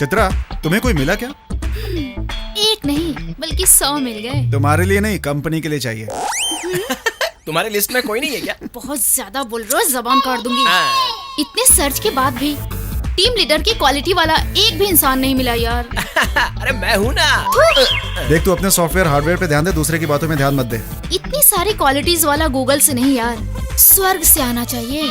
चित्रा, तुम्हें कोई मिला क्या? एक नहीं बल्कि 100 मिल गए। तुम्हारे लिए नहीं, कंपनी के लिए चाहिए। तुम्हारे लिस्ट में कोई नहीं है क्या? बहुत ज्यादा बोल रहे हो, जबान काट दूंगी। इतने सर्च के बाद भी टीम लीडर की क्वालिटी वाला एक भी इंसान नहीं मिला यार। अरे मैं हूँ ना। देख, तू अपने सॉफ्टवेयर हार्डवेयर पे ध्यान दे, दूसरे की बातों में ध्यान मत दे। इतनी सारी क्वालिटीज वाला गूगल से नहीं यार, स्वर्ग से आना चाहिए।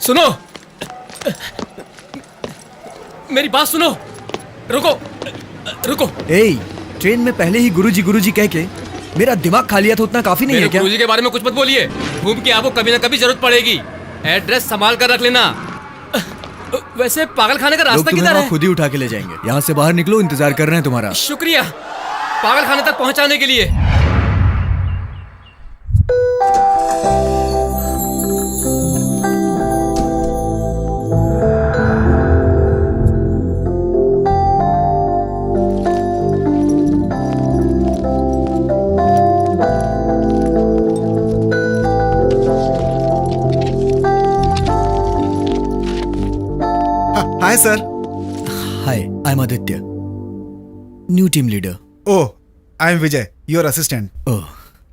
सुनो, मेरी बात सुनो। रुको रुको। ए, ट्रेन में पहले ही गुरुजी कह के मेरा दिमाग खा लिया तो उतना काफी नहीं है क्या? गुरुजी के बारे में कुछ मत बोलिए। घूम के आपको कभी ना कभी जरूरत पड़ेगी। एड्रेस संभाल कर रख लेना। वैसे पागल खाने का रास्ता किधर है? खुद ही उठा के ले जाएंगे। यहाँ से बाहर निकलो, इंतजार कर रहे हैं तुम्हारा। शुक्रिया पागल खाने तक पहुँचाने के लिए। Hi sir. Hi, I am Aditya, new team leader. Oh, I am Vijay, your assistant. Oh,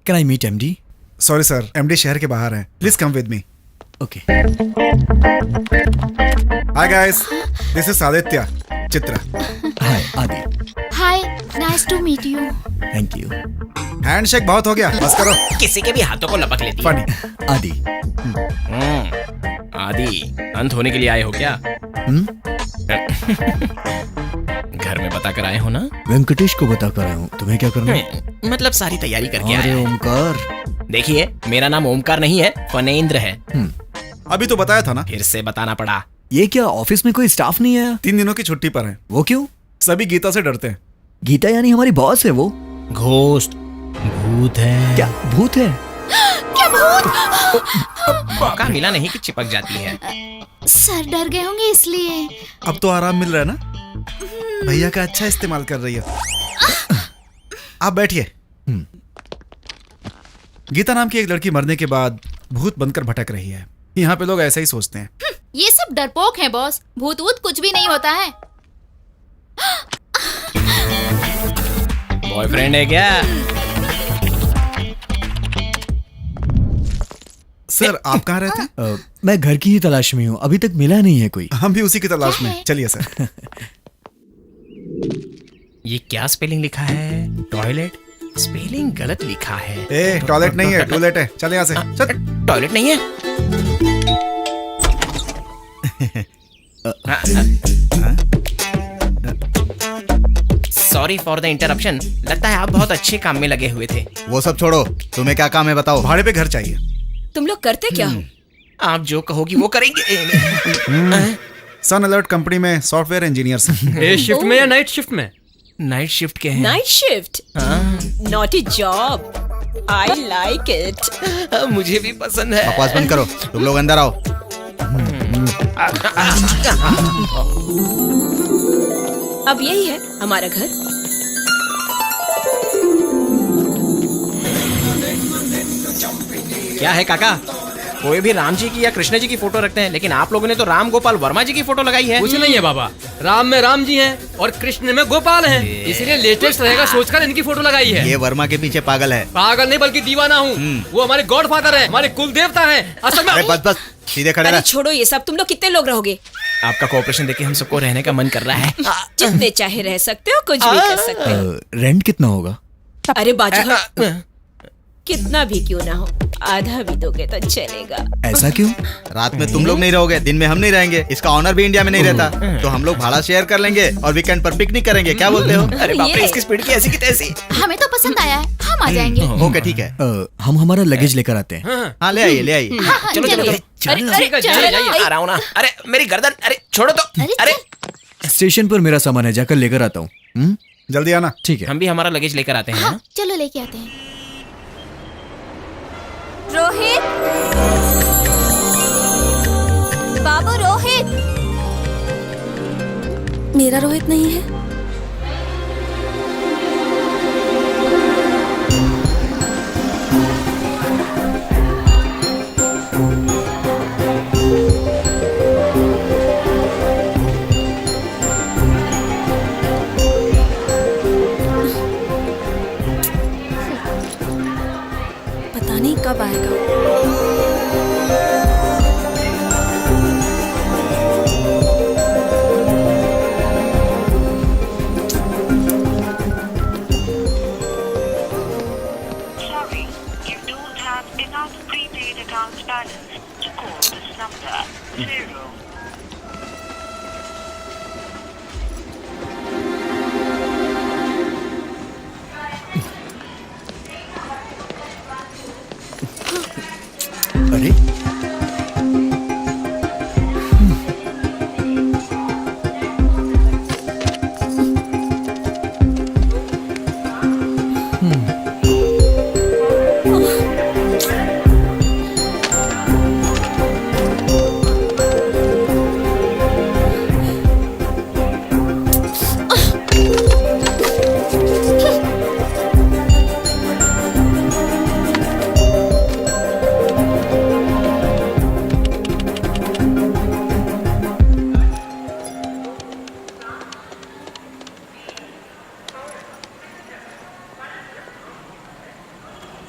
can I meet MD? Sorry sir, MD शहर के बाहर हैं। Please come with me. Okay. Hi guys, this is Aditya. Chitra. Hi Adi. Hi, nice to meet you. Thank you. Handshake बहुत हो गया, बस करो। किसी के भी हाथों को लपक लेती है। फनी। आदि। आदि, अंत होने के लिए आए हो क्या? घर में बता कर आए हो ना? वेंकटेश को बता कर आया हूँ। तुम्हें क्या करना है? मतलब सारी तैयारी करके आए अरे हैं। ओमकार। देखिए, मेरा नाम ओमकार नहीं है, फनेंद्र है। अभी तो बताया था ना। फिर से बताना पड़ा। ये क्या, ऑफिस में कोई स्टाफ नहीं आया? 3 दिनों की छुट्टी पर है। वो क्यों? सभी गीता से डरते हैं। गीता यानी हमारी बॉस है वो? घोस्ट, भूत है। क्या भूत है? क्या भूत? मौका मिला नहीं कि चिपक जाती है। सर डर गए होंगे इसलिए। अब तो आराम मिल रहा है ना। भैया का अच्छा इस्तेमाल कर रही है। आप बैठिए। गीता नाम की एक लड़की मरने के बाद भूत बनकर भटक रही है। यहाँ पे लोग ऐसा ही सोचते हैं। ये सब डरपोक हैं बॉस, भूत वूत कुछ भी नहीं होता है। बॉयफ्रेंड है क्या? सर, आप कहाँ रहते हैं? मैं घर की ही तलाश में हूँ, अभी तक मिला नहीं है कोई। हम भी उसी की तलाश में। चलिए सर। ये क्या स्पेलिंग लिखा है? टॉयलेट? स्पेलिंग गलत लिखा है। ए, टॉयलेट नहीं है, टॉयलेट है। चल यहाँ से। चल। टॉयलेट नहीं है? Sorry for the interruption. लगता है आप बहुत अच्छे काम में लगे हुए थे। वो सब छोड़ो, तुम्हें क्या काम है बताओ। भाड़े पे घर चाहिए। तुम लोग करते क्या हो? आप जो कहोगी वो करेंगे। सन अलर्ट कंपनी में सॉफ्टवेयर इंजीनियर हैं। डे शिफ्ट में या नाइट शिफ्ट में? नाइट शिफ्ट के हैं। Night shift? Naughty job, I like it. मुझे भी पसंद है। बकवास बंद करो, तुम लोग अंदर आओ। अब यही है हमारा घर। क्या है काका, कोई भी राम जी की या कृष्ण जी की फोटो रखते हैं, लेकिन आप लोगों ने तो राम गोपाल वर्मा जी की फोटो लगाई है। कुछ नहीं है बाबा, राम में राम जी हैं और कृष्ण में गोपाल हैं, इसलिए लेटेस्ट रहेगा सोचकर इनकी फोटो लगाई है। ये वर्मा के पीछे पागल है। पागल नहीं बल्कि दीवाना हूँ। वो हमारे गॉड फादर है, हमारे कुल देवता है। असल में अरे बस बस, सीधे खड़े अरे रह। छोड़ो ये सब, तुम लोग कितने लोग रहोगे? आपका कोऑपरेशन देखे हम सबको रहने का मन कर रहा है। जितने चाहे रह सकते हो, कुछ भी कर सकते हो। रेंट कितना होगा? अरे बाजू कितना भी क्यों ना हो, आधा भी दोगे तो चलेगा। ऐसा क्यों? रात में तुम लोग नहीं रहोगे, दिन में हम नहीं रहेंगे। इसका ऑनर भी इंडिया में नहीं रहता, तो हम लोग भाड़ा शेयर कर लेंगे और वीकेंड पर पिकनिक करेंगे। क्या बोलते हो? अरे बाप रे, ये। इसकी स्पीड की ऐसी की तैसी। हमें तो पसंद आया है, हम आ जाएंगे। ओके ठीक है। हम हमारा लगेज लेकर आते हैं। हाँ ले आइए ले आइए। हाँ, हाँ, चलो चलो चलिए। चलो। अरे अरे जाइए चलो, जाइए, आ रहा हूँ ना। अरे मेरी गर्दन, अरे छोड़ो तो। अरे, अरे स्टेशन पर मेरा सामान है, जाकर लेकर आता हूँ। जल्दी आना। ठीक है। हम भी हमारा लगेज लेकर आते हैं हाँ, ना? चलो लेके आते हैं। रोहित, बाबू रोहित। मेरा रोहित नहीं है। पता नहीं कब आएगा। Sorry, you don't have enough prepaid account balance to call this number. 0. अरे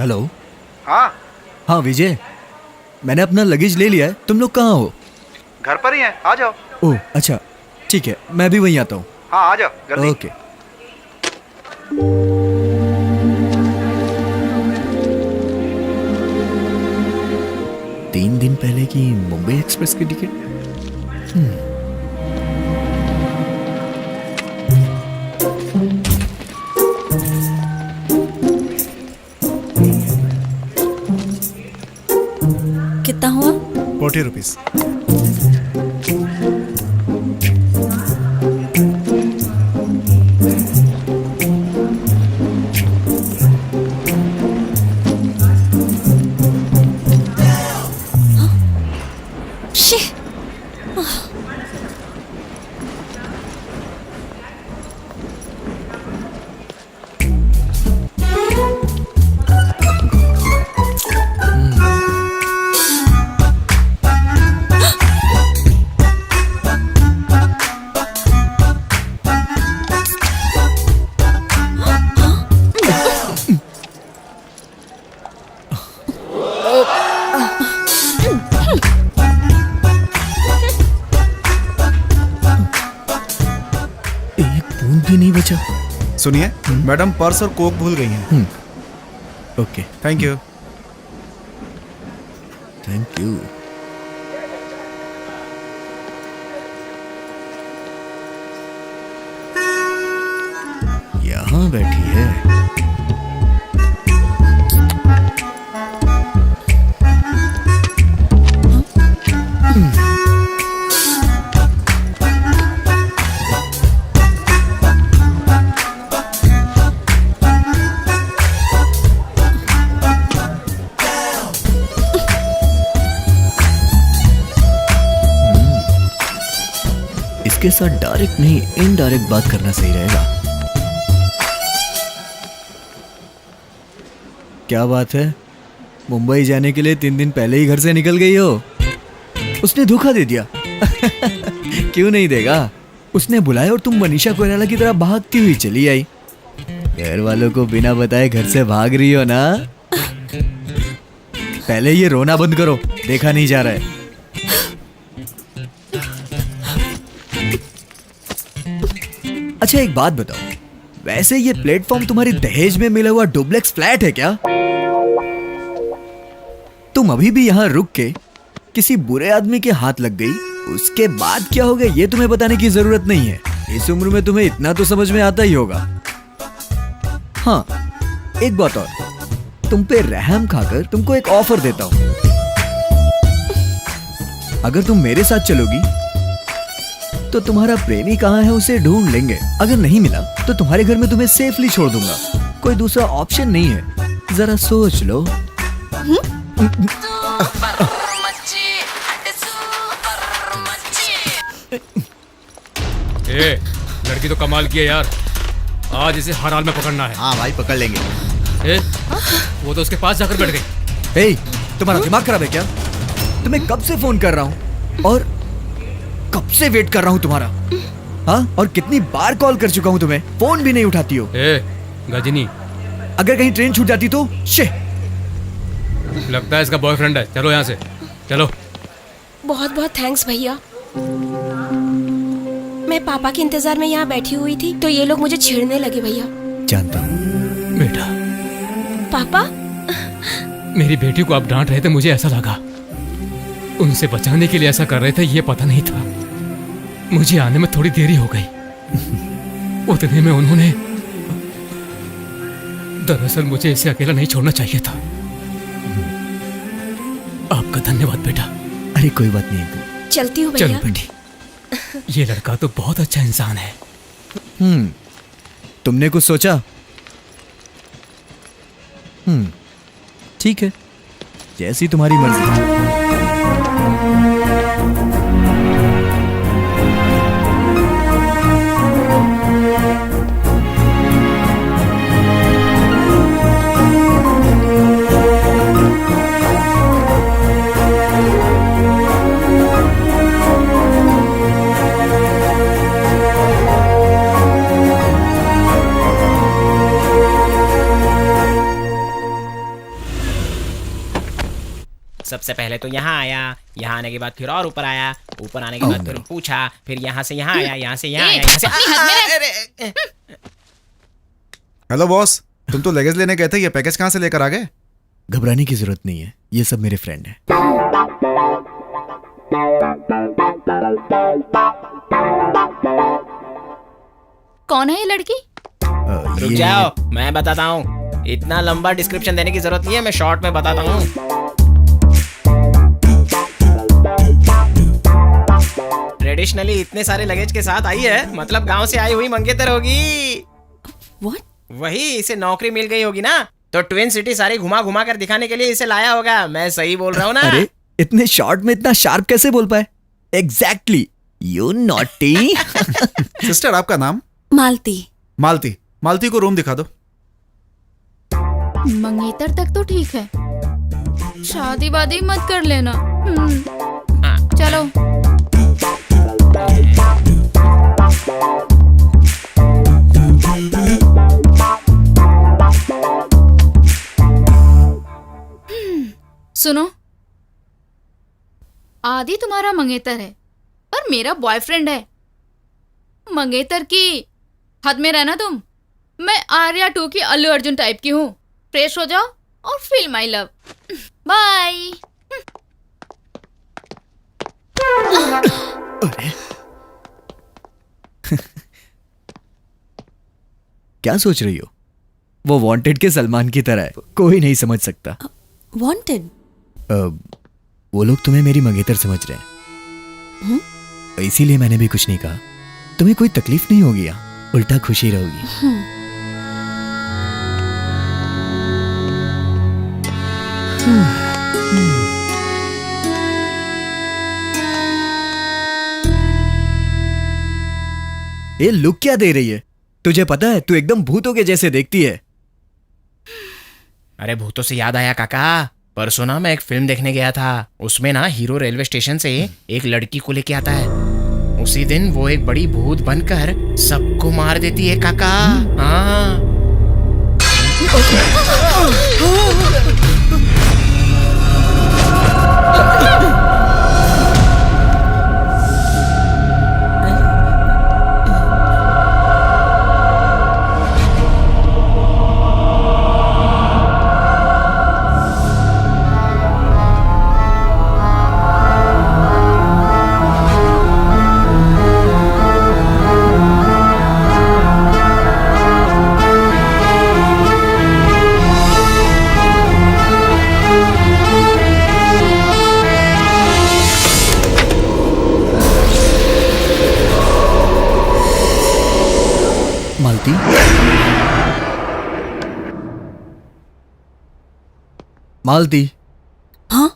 हेलो। हाँ, हाँ विजय, मैंने अपना लगेज ले लिया है। तुम लोग कहाँ हो? घर पर ही हैं, आ जाओ। ओह अच्छा, ठीक है, मैं भी वहीं आता हूँ। हाँ, आ जाओ जल्दी। ओके। तीन दिन पहले की मुंबई एक्सप्रेस की टिकट। कितना हुआ? 40 रुपीज। शी, एक बूंद भी नहीं बचा। सुनिए, मैडम पर्स और कोक भूल गई हैं। Okay, thank you. Thank you. यहाँ बैठी है। इसके साथ डायरेक्ट नहीं, इनडायरेक्ट बात करना सही रहेगा। क्या बात है, मुंबई जाने के लिए 3 दिन पहले ही घर से निकल गई हो? उसने धोखा दे दिया। क्यों नहीं देगा? उसने बुलाया और तुम मनीषा कोइराला की तरह भागती हुई चली आई। घर वालों को बिना बताए घर से भाग रही हो ना? पहले ये रोना बंद करो, देखा नहीं जा रहा है। अच्छा एक बात बताओ, वैसे ये प्लेटफॉर्म तुम्हारी दहेज में मिला हुआ डुप्लेक्स फ्लैट है क्या? तुम अभी भी यहाँ रुक के किसी बुरे आदमी के हाथ लग गई, उसके बाद क्या होगा ये तुम्हें बताने की जरूरत नहीं है। इस उम्र में तुम्हें इतना तो समझ में आता ही होगा। हाँ, एक बात और, तुम पे रहम खाकर तुमको एक ऑफर देता हूं। अगर तुम मेरे साथ चलोगी तो तुम्हारा प्रेमी कहाँ है उसे ढूंढ लेंगे। अगर नहीं मिला तो तुम्हारे घर में तुम्हें सेफली छोड़ दूंगा। कोई दूसरा ऑप्शन नहीं है, जरा सोच लो। ए, लड़की तो कमाल की है यार, आज इसे हर हाल में पकड़ना है। हाँ भाई पकड़ लेंगे। ए, वो तो उसके पास जाकर बैठ गई। हे, तुम्हारा दिमाग खराब है क्या? तुम्हें कब से फोन कर रहा हूँ और कब से वेट कर रहा हूँ तुम्हारा। हाँ, और कितनी बार कॉल कर चुका हूँ तुम्हें, फोन भी नहीं उठाती हो। ए, गजनी, अगर कहीं ट्रेन छूट जाती तो लगता है इसका बॉयफ्रेंड है। चलो यहाँ से, चलो। बहुत बहुत थैंक्स भैया। मैं पापा के इंतजार में यहाँ बैठी हुई थी तो ये लोग मुझे छेड़ने लगे भैया। जानता हूँ बेटा। पापा, मेरी बेटी को आप डांट रहे थे, मुझे ऐसा लगा उनसे बचाने के लिए ऐसा कर रहे थे, ये पता नहीं था। मुझे आने में थोड़ी देरी हो गई। उतने में उन्होंने, दरअसल मुझे इसे अकेला नहीं छोड़ना चाहिए था। आपका धन्यवाद बेटा। अरे कोई बात नहीं, चलती हूँ चलो भैया। बेटी, ये लड़का तो बहुत अच्छा इंसान है। तुमने कुछ सोचा? ठीक है, जैसी तुम्हारी मर्जी। सबसे पहले तो यहाँ आया, यहाँ आने के बाद फिर और ऊपर आया, ऊपर आने के बाद फिर पूछा, फिर यहाँ से यहाँ आया, यहाँ से यहाँ आया, यहाँ से। हेलो बॉस, तुम तो लगेज लेने गए थे, ये पैकेज कहाँ से लेकर आ गए? घबराने की जरूरत नहीं है, ये सब मेरे फ्रेंड हैं। कौन है ये लड़की? रुक जाओ, मैं बताता हूँ। इतना लंबा डिस्क्रिप्शन देने की जरूरत नहीं है, मैं शॉर्ट में बताता हूँ। ट्रेडिशनली इतने सारे लगेज के साथ आई है, मतलब गांव से आई हुई मंगेतर होगी। What? वही, इसे नौकरी मिल गई होगी ना, तो ट्विन सिटी सारी घुमा घुमा कर दिखाने के लिए इसे लाया होगा। मैं सही बोल रहा हूँ ना? अरे इतने शॉर्ट में इतना शार्प कैसे बोल पाए? Exactly, you naughty. सिस्टर, आपका नाम? मालती। मालती। मालती को रूम दिखा दो। मंगेतर तक तो ठीक है, शादी वादी मत कर लेना। चलो। सुनो, आदि तुम्हारा मंगेतर है पर मेरा बॉयफ्रेंड है। मंगेतर की हद में रहना तुम। मैं आर्या 2 की अल्लू अर्जुन टाइप की हूँ। फ्रेश हो जाओ और फील माई लव। बाय। क्या सोच रही हो? वो वांटेड के सलमान की तरह है, कोई नहीं समझ सकता। वांटेड? वो लोग तुम्हें मेरी मंगेतर समझ रहे हैं, इसीलिए मैंने भी कुछ नहीं कहा। तुम्हें कोई तकलीफ नहीं होगी, उल्टा खुशी रहोगी। ये लुक क्या दे रही है? तुझे पता है तू एकदम भूतों के जैसे देखती है। अरे भूतों से याद आया काका, परसों ना मैं एक फिल्म देखने गया था। उसमें ना हीरो रेलवे स्टेशन से एक लड़की को लेके आता है। उसी दिन वो एक बड़ी भूत बनकर सबको मार देती है काका। हाँ। मालती, मालती, हाँ?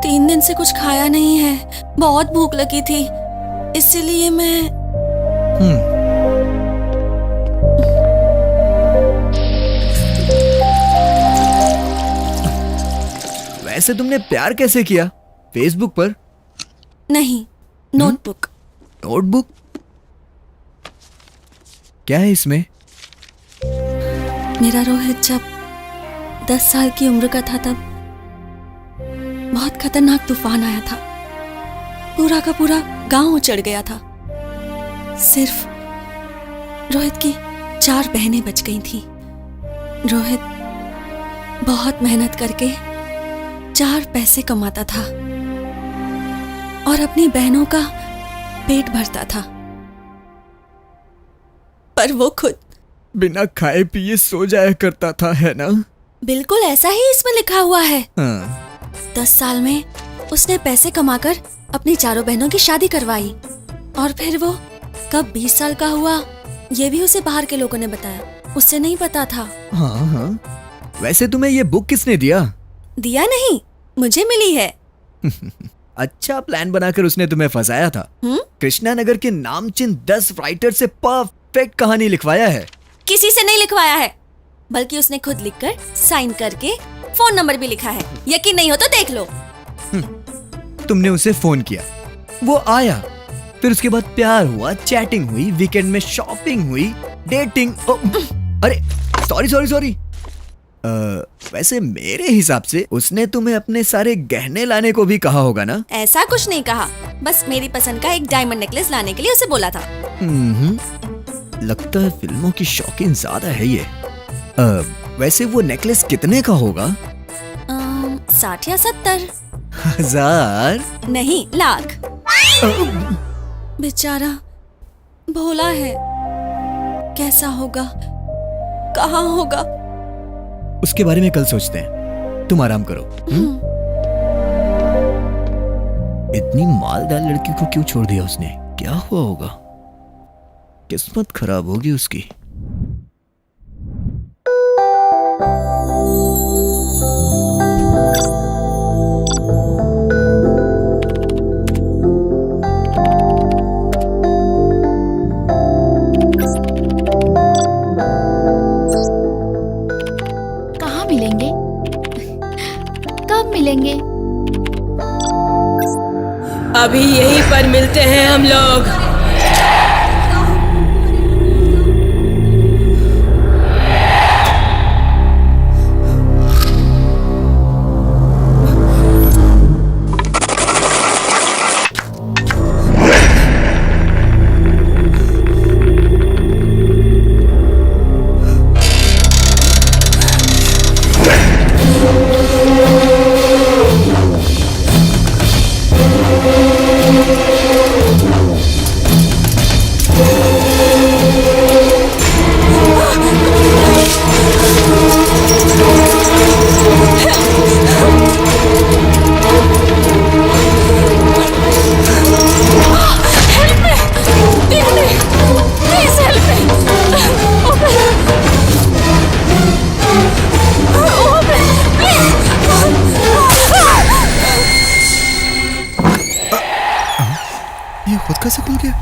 3 दिन से कुछ खाया नहीं है, बहुत भूख लगी थी, इसीलिए मैं वैसे तुमने प्यार कैसे किया? फेसबुक पर? नहीं, नोटबुक। नोटबुक? क्या है इसमें? मेरा रोहित जब 10 साल की उम्र का था तब बहुत खतरनाक तूफान आया था। पूरा का पूरा गांव उजड़ गया था। सिर्फ रोहित की 4 बहनें बच गई थी। रोहित बहुत मेहनत करके 4 पैसे कमाता था और अपनी बहनों का पेट भरता था, पर वो खुद बिना खाए पिए सो जाया करता था, है ना? बिल्कुल ऐसा ही इसमें लिखा हुआ है। हाँ। 10 साल में उसने पैसे कमाकर अपनी 4 बहनों की शादी करवाई और फिर वो कब 20 साल का हुआ ये भी उसे बाहर के लोगों ने बताया, उसे नहीं पता था। हाँ हाँ। वैसे तुम्हें ये बुक किसने दिया? दिया नहीं, मुझे मिली है। अच्छा प्लान बनाकर उसने तुम्हें फंसाया था। कृष्णा नगर के नामचीन 10 राइटर से परफेक्ट कहानी लिखवाया है। किसी से नहीं लिखवाया है, बल्कि उसने खुद लिखकर साइन करके फोन नंबर भी लिखा है। यकीन नहीं हो तो देख लो। तुमने उसे फोन किया, वो आया, फिर उसके बाद प्यार हुआ, चैटिंग हुई, वीकेंड में शॉपिंग हुई, डेटिंग। अरे सॉरी। वैसे मेरे हिसाब से उसने तुम्हें अपने सारे गहने लाने को भी कहा होगा ना? ऐसा कुछ नहीं कहा, बस मेरी पसंद का एक डायमंड नेकलेस लाने के लिए उसे बोला था। लगता है फिल्मों की शौकीन ज्यादा है ये। वैसे वो नेकलेस कितने का होगा? 60 या 70 हजार? नहीं, लाख। बेचारा भोला है, कैसा होगा, कहाँ होगा? उसके बारे में कल सोचते हैं, तुम आराम करो। इतनी मालदार लड़की को क्यों छोड़ दिया उसने? क्या हुआ होगा? किस्मत खराब होगी उसकी। कहाँ मिलेंगे? कब मिलेंगे? अभी यहीं पर मिलते हैं हम लोग। ये खुद कैसे खुल गया?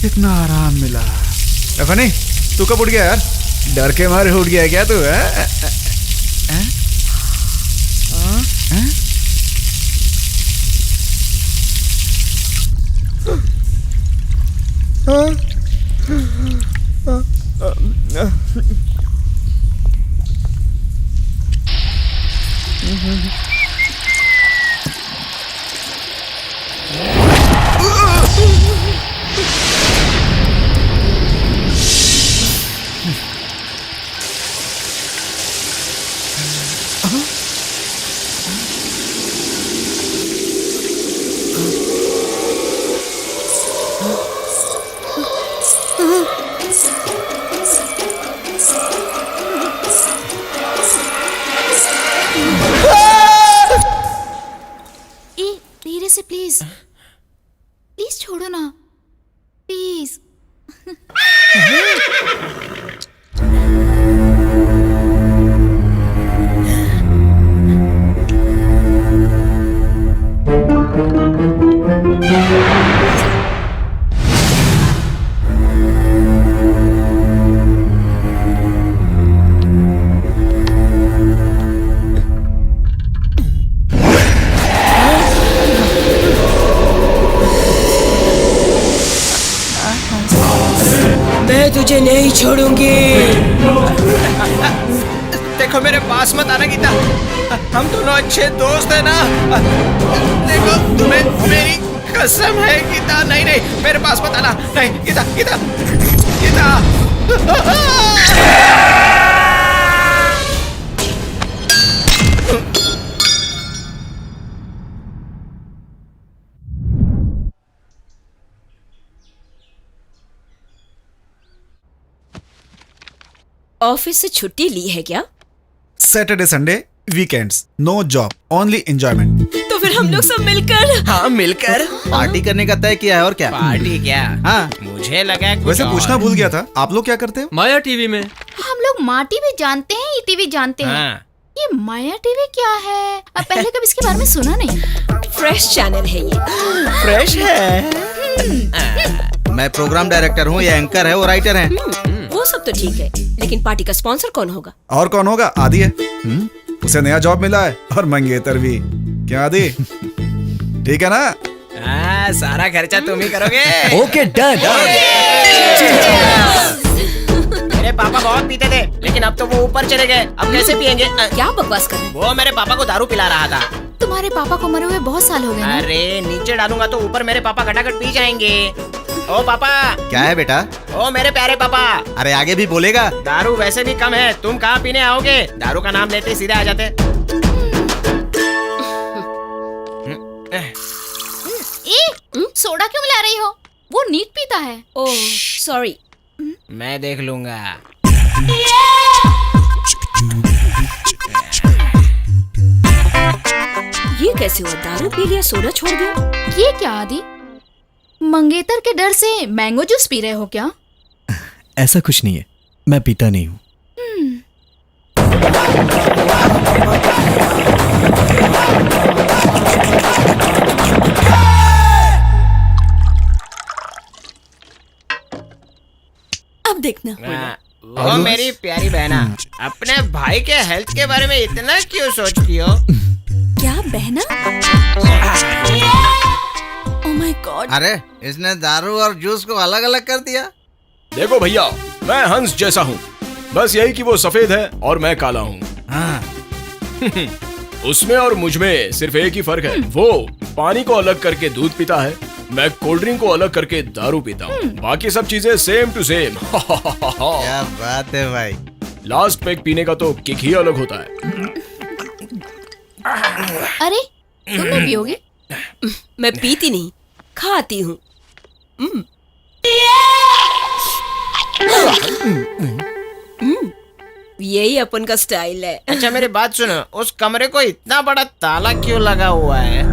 कितना आराम मिला। फनी, तू कब उठ गया यार? डर के मारे उठ गया क्या तू? ए धीरे से प्लीज, प्लीज छोड़ो ना, प्लीज। मैं तुझे नहीं छोड़ूंगी। देखो मेरे पास मत आना गीता, हम दोनों अच्छे दोस्त हैं ना। देखो तुम्हें मेरी कसम है गीता। नहीं नहीं मेरे पास मत आना। नहीं गीता गीता गीता। ऑफिस से छुट्टी ली है क्या? Saturday Sunday weekends, no job, only enjoyment. तो फिर हम लोग सब मिलकर। हाँ मिलकर पार्टी करने का तय किया है और क्या? पार्टी क्या? हाँ। मुझे लगा कुछ वैसे और। पूछना भूल गया था, आप लोग क्या करते हो? माया टीवी में। हम लोग माँ टीवी जानते हैं, ई टीवी जानते हैं। हाँ। ये माया टीवी क्या है? अब पहले कभी इसके बारे में सुना नहीं। फ्रेश चैनल है ये। फ्रेश है। मैं प्रोग्राम डायरेक्टर हूँ, ये एंकर है, वो राइटर हैं। वो सब तो ठीक है, लेकिन पार्टी का स्पॉन्सर कौन होगा? और कौन होगा? आदि है। उसे नया जॉब मिला है और मंगेतर भी। क्या आदि? ठीक है ना? सारा खर्चा तुम ही करोगे। Okay done. मेरे पापा बहुत पीते थे, लेकिन अब तो वो ऊपर चले गए। अब कैसे पियेंगे? क्या बकवास कर रहे हैं? वो मेरे पापा को दारू पिला रहा था। तुम्हारे पापा को मरे हुए बहुत साल हो गए ना? अरे नीचे डालूंगा तो ऊपर मेरे पापा खटाखट पी जाएंगे। ओ पापा। क्या है बेटा? ओ मेरे प्यारे पापा। अरे आगे भी बोलेगा। दारू वैसे भी कम है, तुम कहाँ पीने आओगे? दारू का नाम लेते ही सीधे आ जाते। सोडा क्यों मिला रही हो? वो नीट पीता है। Oh sorry. मैं देख लूंगा। ये कैसे हुआ? दारू पी लिया, सोडा छोड़ दिया। ये क्या आदि? मंगेतर के डर से मैंगो जूस पी रहे हो क्या? ऐसा कुछ नहीं है, मैं पीता नहीं हूँ। अब देखना। वो मेरी प्यारी बहना, अपने भाई के हेल्थ के बारे में इतना क्यों सोचती हो? क्या बहना? Oh my God. अरे इसने दारू और जूस को अलग अलग कर दिया। देखो भैया, मैं हंस जैसा हूँ, बस यही कि वो सफेद है और मैं काला हूँ। हाँ। उसमें और मुझ में सिर्फ एक ही फर्क है, वो पानी को अलग करके दूध पीता है, मैं कोल्ड ड्रिंक को अलग करके दारू पीता हूँ। बाकी सब चीजें सेम टू सेम। क्या बात है भाई। लास्ट पैक पीने का तो किक ही अलग होता है। अरे तुम नहीं पियोगे? मैं पीती नहीं, खाती हूँ। यही अपन का स्टाइल है। अच्छा मेरी बात सुनो, उस कमरे को इतना बड़ा ताला क्यों लगा हुआ है?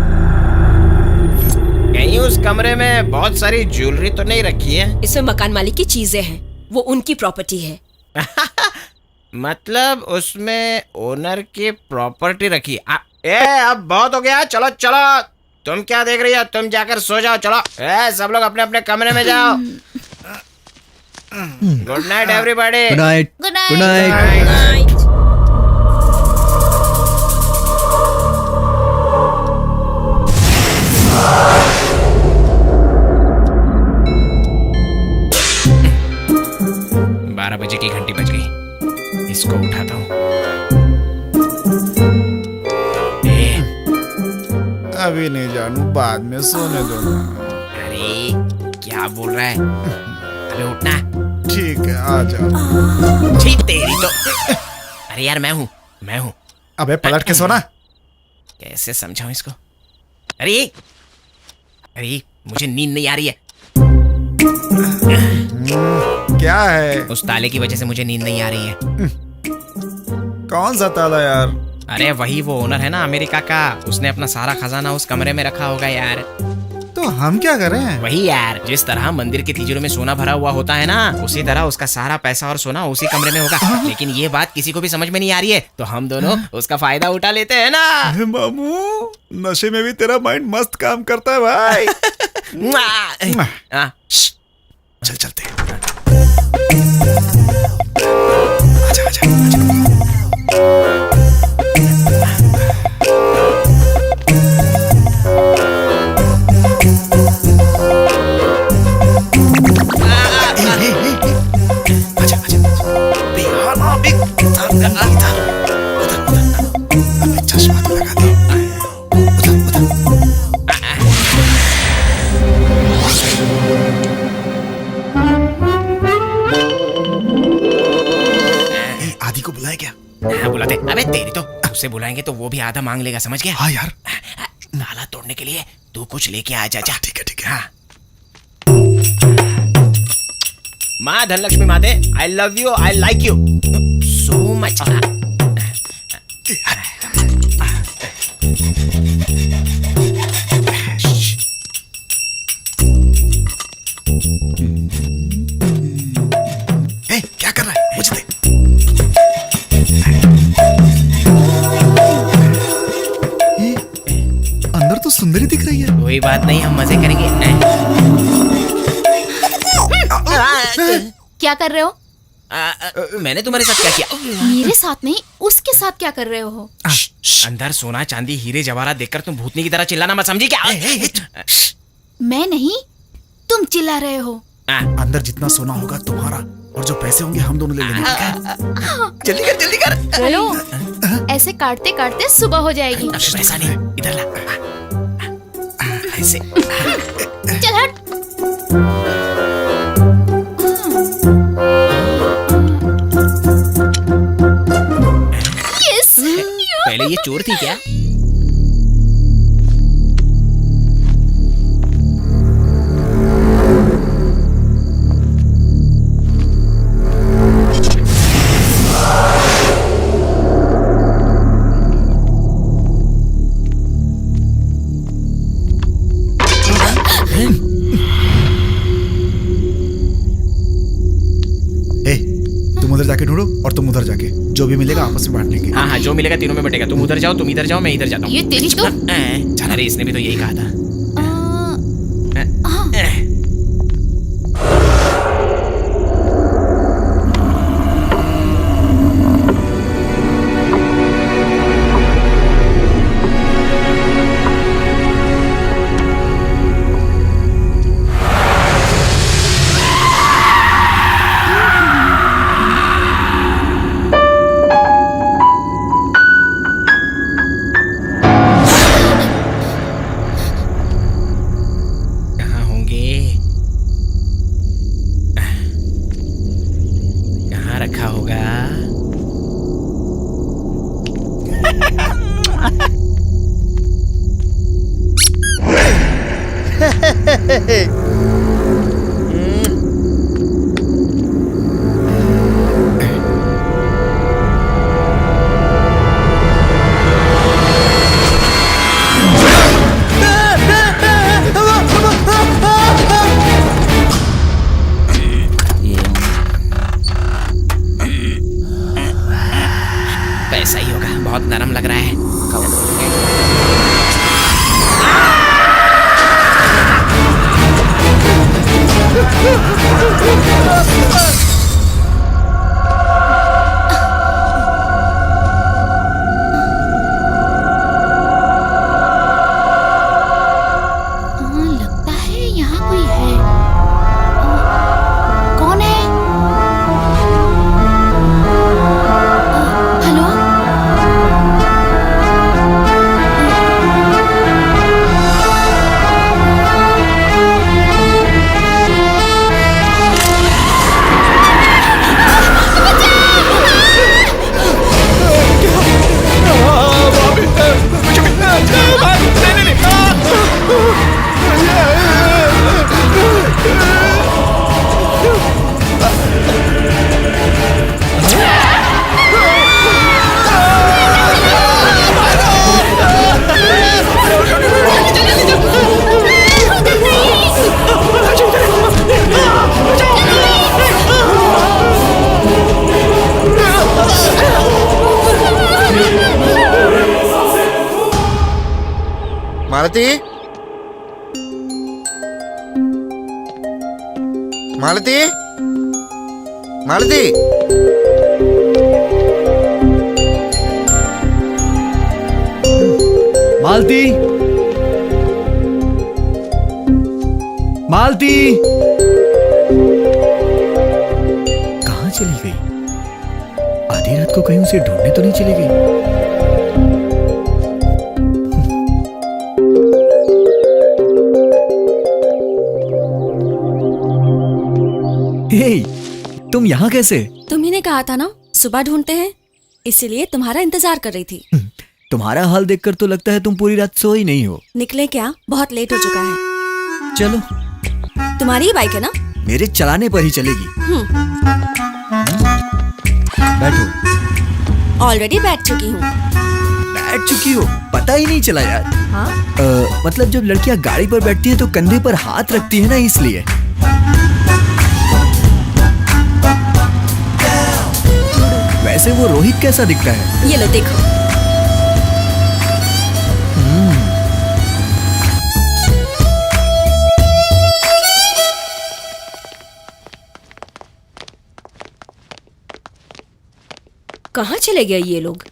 कहीं उस कमरे में बहुत सारी ज्वेलरी तो नहीं रखी है? इसमें मकान मालिक की चीजें हैं, वो उनकी प्रॉपर्टी है। मतलब उसमें ओनर की प्रॉपर्टी रखी अब बहुत हो गया, चलो चलो। तुम क्या देख रही हो? तुम जाकर सो जाओ, चलो। सब लोग अपने अपने कमरे में जाओ। Good night everybody. Good night. Good night. Good night. बारह बजे की घंटी बज गई, इसको उठाता हूँ। अभी नहीं जानू, बाद में सोने दो ना। अरे क्या बोल रहा है? अबे उठना। ठीक है, आ जाओ। छी तेरी तो। अरे यार मैं हूँ। अबे पलट के सोना। कैसे समझाऊं इसको? अरे मुझे नींद नहीं आ रही है। क्या है? उस ताले की वजह से मुझे नींद नहीं आ रही है। कौन सा ताला यार? अरे वही वो ओनर है ना अमेरिका का, उसने अपना सारा खजाना उस कमरे में रखा होगा यार। तो हम क्या करें? वही यार, जिस तरह मंदिर के तिजोरी में सोना भरा हुआ होता है ना, उसी तरह उसका सारा पैसा और सोना उसी कमरे में होगा। लेकिन ये बात किसी को भी समझ में नहीं आ रही है, तो हम दोनों उसका फायदा उठा लेते हैं ना। अरे मामू, नशे में भी तेरा माइंड मस्त काम करता है भाई। चल चलते हैं। आजा आजा आजा। चश्मा तो लगा दे। उधर आदि को बुलाए क्या? हाँ बुलाते। अबे तेरी तो, उससे बुलाएंगे तो वो भी आधा मांग लेगा, समझ गया? हाँ यार। ताला तोड़ने के लिए तू कुछ लेके आ जा। ठीक है ठीक है। हाँ। माँ धनलक्ष्मी माते, I love you, I like you so much. क्या कर रहा है? मुझे दे। अंदर तो सुंदरी दिख रही है। कोई बात नहीं, हम मजे करेंगे। क्या कर रहे हो? मैंने तुम्हारे साथ क्या किया? मेरे साथ नहीं, उसके साथ क्या कर रहे हो? अंदर सोना चांदी हीरे जवाहरात देखकर तुम भूतनी की तरह चिल्लाना मत, समझी क्या? मैं नहीं, तुम चिल्ला रहे हो। अंदर जितना सोना होगा तुम्हारा, और जो पैसे होंगे हम दोनों ले लेंगे। जल्दी कर जल्दी कर। हेलो, ऐसे काटते काटते सुबह हो जाएगी। ऐसा नहीं, इधर ला। ऐसे। चल हट। यस। पहले ये चोर थी क्या? तुम उधर जाके ढूंढो और तुम उधर जाके, जो भी मिलेगा आपस में बांट लेंगे। हाँ हाँ, जो मिलेगा तीनों में बटेगा। तुम उधर जाओ, तुम इधर जाओ, मैं इधर जाता हूँ। ये तेरी तो। अरे इसने भी तो यही कहा था। पैसा ही होगा, बहुत नरम लग रहा है। लगता है यहाँ कोई है। कौन है? हेलो? मालती, मालती, मालती। मालती, मालती कहाँ चली गई? आधी रात को कहीं उसे ढूंढने तो नहीं चली गई? हे, तुम यहाँ कैसे? तुम्ही ने कहा था ना सुबह ढूंढते हैं, इसीलिए तुम्हारा इंतजार कर रही थी। तुम्हारा हाल देखकर तो लगता है तुम पूरी रात सोई नहीं हो। निकले क्या? बहुत लेट हो चुका है। चलो, तुम्हारी ही बाइक है ना? मेरे चलाने पर ही चलेगी। बैठो। ऑलरेडी बैठ चुकी हूँ। बैठ चुकी हो? पता ही नहीं चला यार। हाँ? मतलब जब लड़कियां गाड़ी पर बैठती हैं तो कंधे पर हाथ रखती है ना, इसलिए। वैसे वो रोहित कैसा दिखता है? ये लो देखो। कहाँ चले गए ये लोग?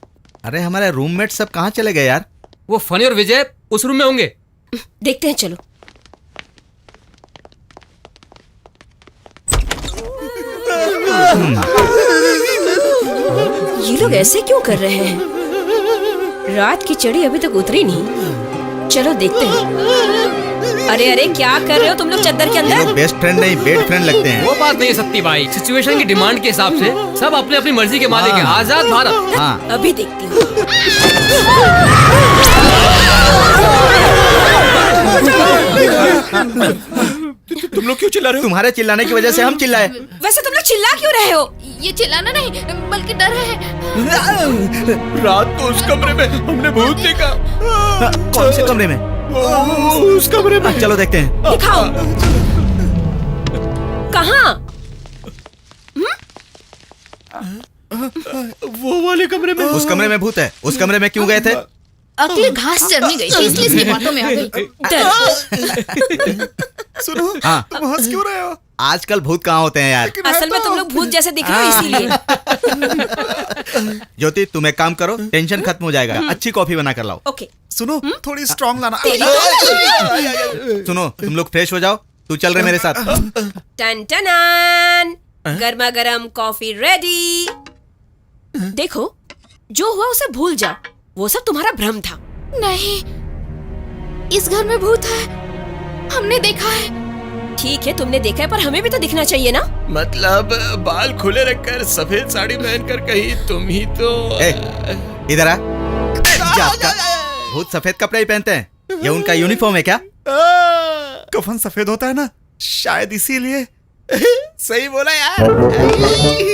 अरे हमारे रूममेट सब कहाँ चले गए यार? वो फनी और विजय उस रूम में होंगे। देखते हैं, चलो। ये लोग ऐसे क्यों कर रहे हैं? रात की चढ़ी अभी तक उतरी नहीं। चलो देखते हैं। अरे अरे, क्या कर रहे हो तुम लोग चद्दर के ये अंदर? लोग बेस्ट फ्रेंड नहीं बेड फ्रेंड लगते हैं। वो बात नहीं है सत्ती भाई, सिचुएशन की डिमांड के हिसाब से सब अपनी अपनी मर्जी के मालिक हैं। आजाद भारत। हाँ, अभी देखती हूँ। तुम लोग क्यों चिल्ला रहे हो? तुम्हारे चिल्लाने की वजह से हम चिल्लाए। वैसे तुम लोग चिल्ला क्यों रहे हो? ये चिल्लाना नहीं बल्कि डर है। रात को उस कमरे में हमने भूत देखा। कौन से कमरे में? उस कमरे में। चलो देखते हैं। दिखाओ। कहाँ? वो वाले कमरे में। उस कमरे में भूत है। उस कमरे में क्यों गए थे? अगली घास चढ़ने गई थी इसलिए इसकी बातों में आ गई। सुनो, हाँ। तुम हंस क्यों रहे हो? आजकल भूत कहाँ होते हैं यार? असल में तुम लोग भूत जैसे दिख रहे हो इसीलिए। ज्योति, तुम एक काम करो, टेंशन खत्म हो जाएगा। अच्छी कॉफी बना कर लाओ। ओके। सुनो, थोड़ी स्ट्रांग लाना। सुनो, तुम लोग फ्रेश हो जाओ। तू चल रहे मेरे साथ। टन टनान, गर्मा गर्म कॉफी रेडी। देखो, जो हुआ उसे भूल जाओ। वो सब तुम्हारा भ्रम था। नहीं, इस घर में भूत है, हमने देखा है। ठीक है, तुमने देखा है, पर हमें भी तो दिखना चाहिए ना। मतलब बाल खुले रखकर सफेद साड़ी पहनकर कहीं तुम ही तो। इधर आ। भूत सफेद कपड़े ही पहनते हैं, ये उनका यूनिफॉर्म है क्या? कफन सफेद होता है ना, शायद इसीलिए। सही बोला यार।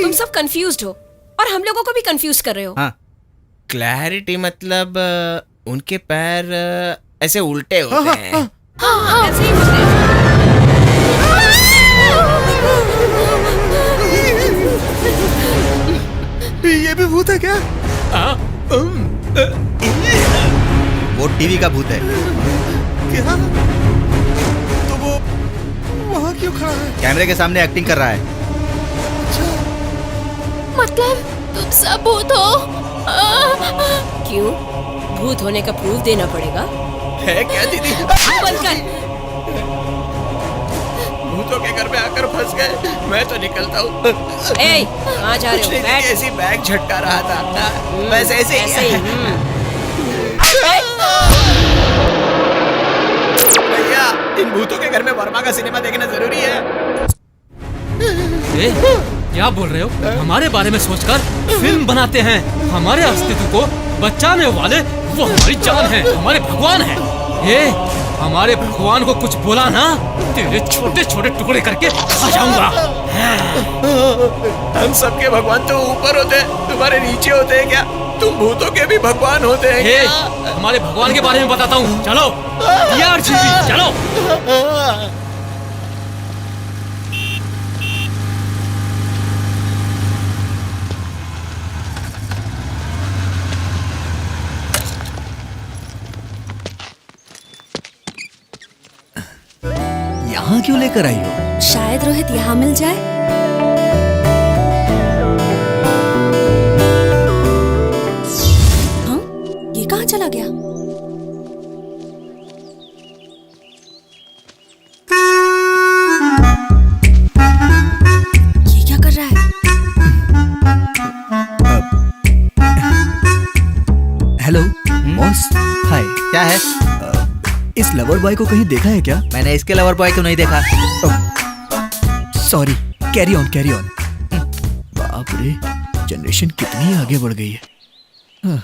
तुम सब कंफ्यूज्ड हो और हम लोगों को भी कंफ्यूज कर रहे हो। हाँ। क्लैरिटी मतलब उनके पैर ऐसे उल्टे होते हैं। हाँ, ऐसे ही मुझे। ये भी भूत है क्या? वो टीवी का भूत है। क्या? तो वो वहाँ क्यों खड़ा है? कैमरे के सामने एक्टिंग कर रहा है। मतलब तुम सब भूत हो? क्यों? भूत होने का प्रूफ देना पड़ेगा। है क्या दीदी? बंद कर। भूतों के घर में आकर फंस गए। मैं तो निकलता हूँ। ए, कहाँ जा रहे हो? बैठ। ऐसी बैग झटका रहा था। बस ऐसे ऐसे ही। भैया, इन भूतों के घर में वर्मा का सिनेमा देखना जरूरी है। क्या बोल रहे हो? हमारे बारे में सोचकर फिल्म बनाते हैं। हमारे अस्तित्व को बचाने वाले वो हमारी जान है, हमारे भगवान है। ये हमारे भगवान को कुछ बोला ना, तेरे छोटे छोटे टुकड़े करके खा जाऊंगा। हम सबके भगवान तो ऊपर होते हैं, तुम्हारे नीचे होते हैं क्या? तुम भूतों के भी भगवान होते हैं क्या? हमारे भगवान के बारे में बताता हूँ। चलो यार, चलो। लेकर आई हो? शायद रोहित यहाँ मिल जाए। हाँ, ये कहाँ चला गया? ये क्या कर रहा है? हेलो बॉस, हाय। क्या है? इस लवर बॉय को कहीं देखा है क्या? मैंने इसके लवर बॉय को नहीं देखा। Sorry, carry on carry on. बाप रे, जनरेशन कितनी आगे बढ़ गई है। हाँ।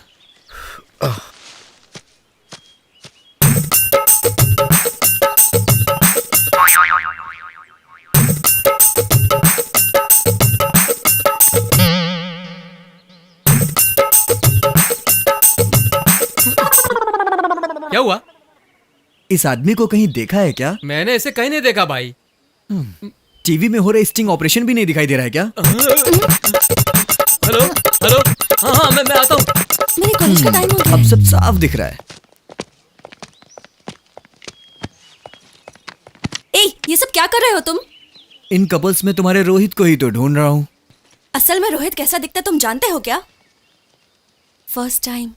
क्या हुआ? इस आदमी को कहीं देखा है क्या? मैंने इसे कहीं नहीं देखा भाई। टीवी में हो रहे स्टिंग ऑपरेशन भी नहीं दिखाई दे रहा है क्या? हेलो हेलो, हाँ हाँ मैं आता हूँ। मेरे कॉलेज का टाइम हो गया। अब सब साफ दिख रहा है। ए, ये सब क्या कर रहे हो तुम? इन कपल्स में तुम्हारे रोहित को ही तो ढूंढ रहा हूँ। असल में रोहित कैसा दिखता तुम जानते हो क्या? फर्स्ट टाइम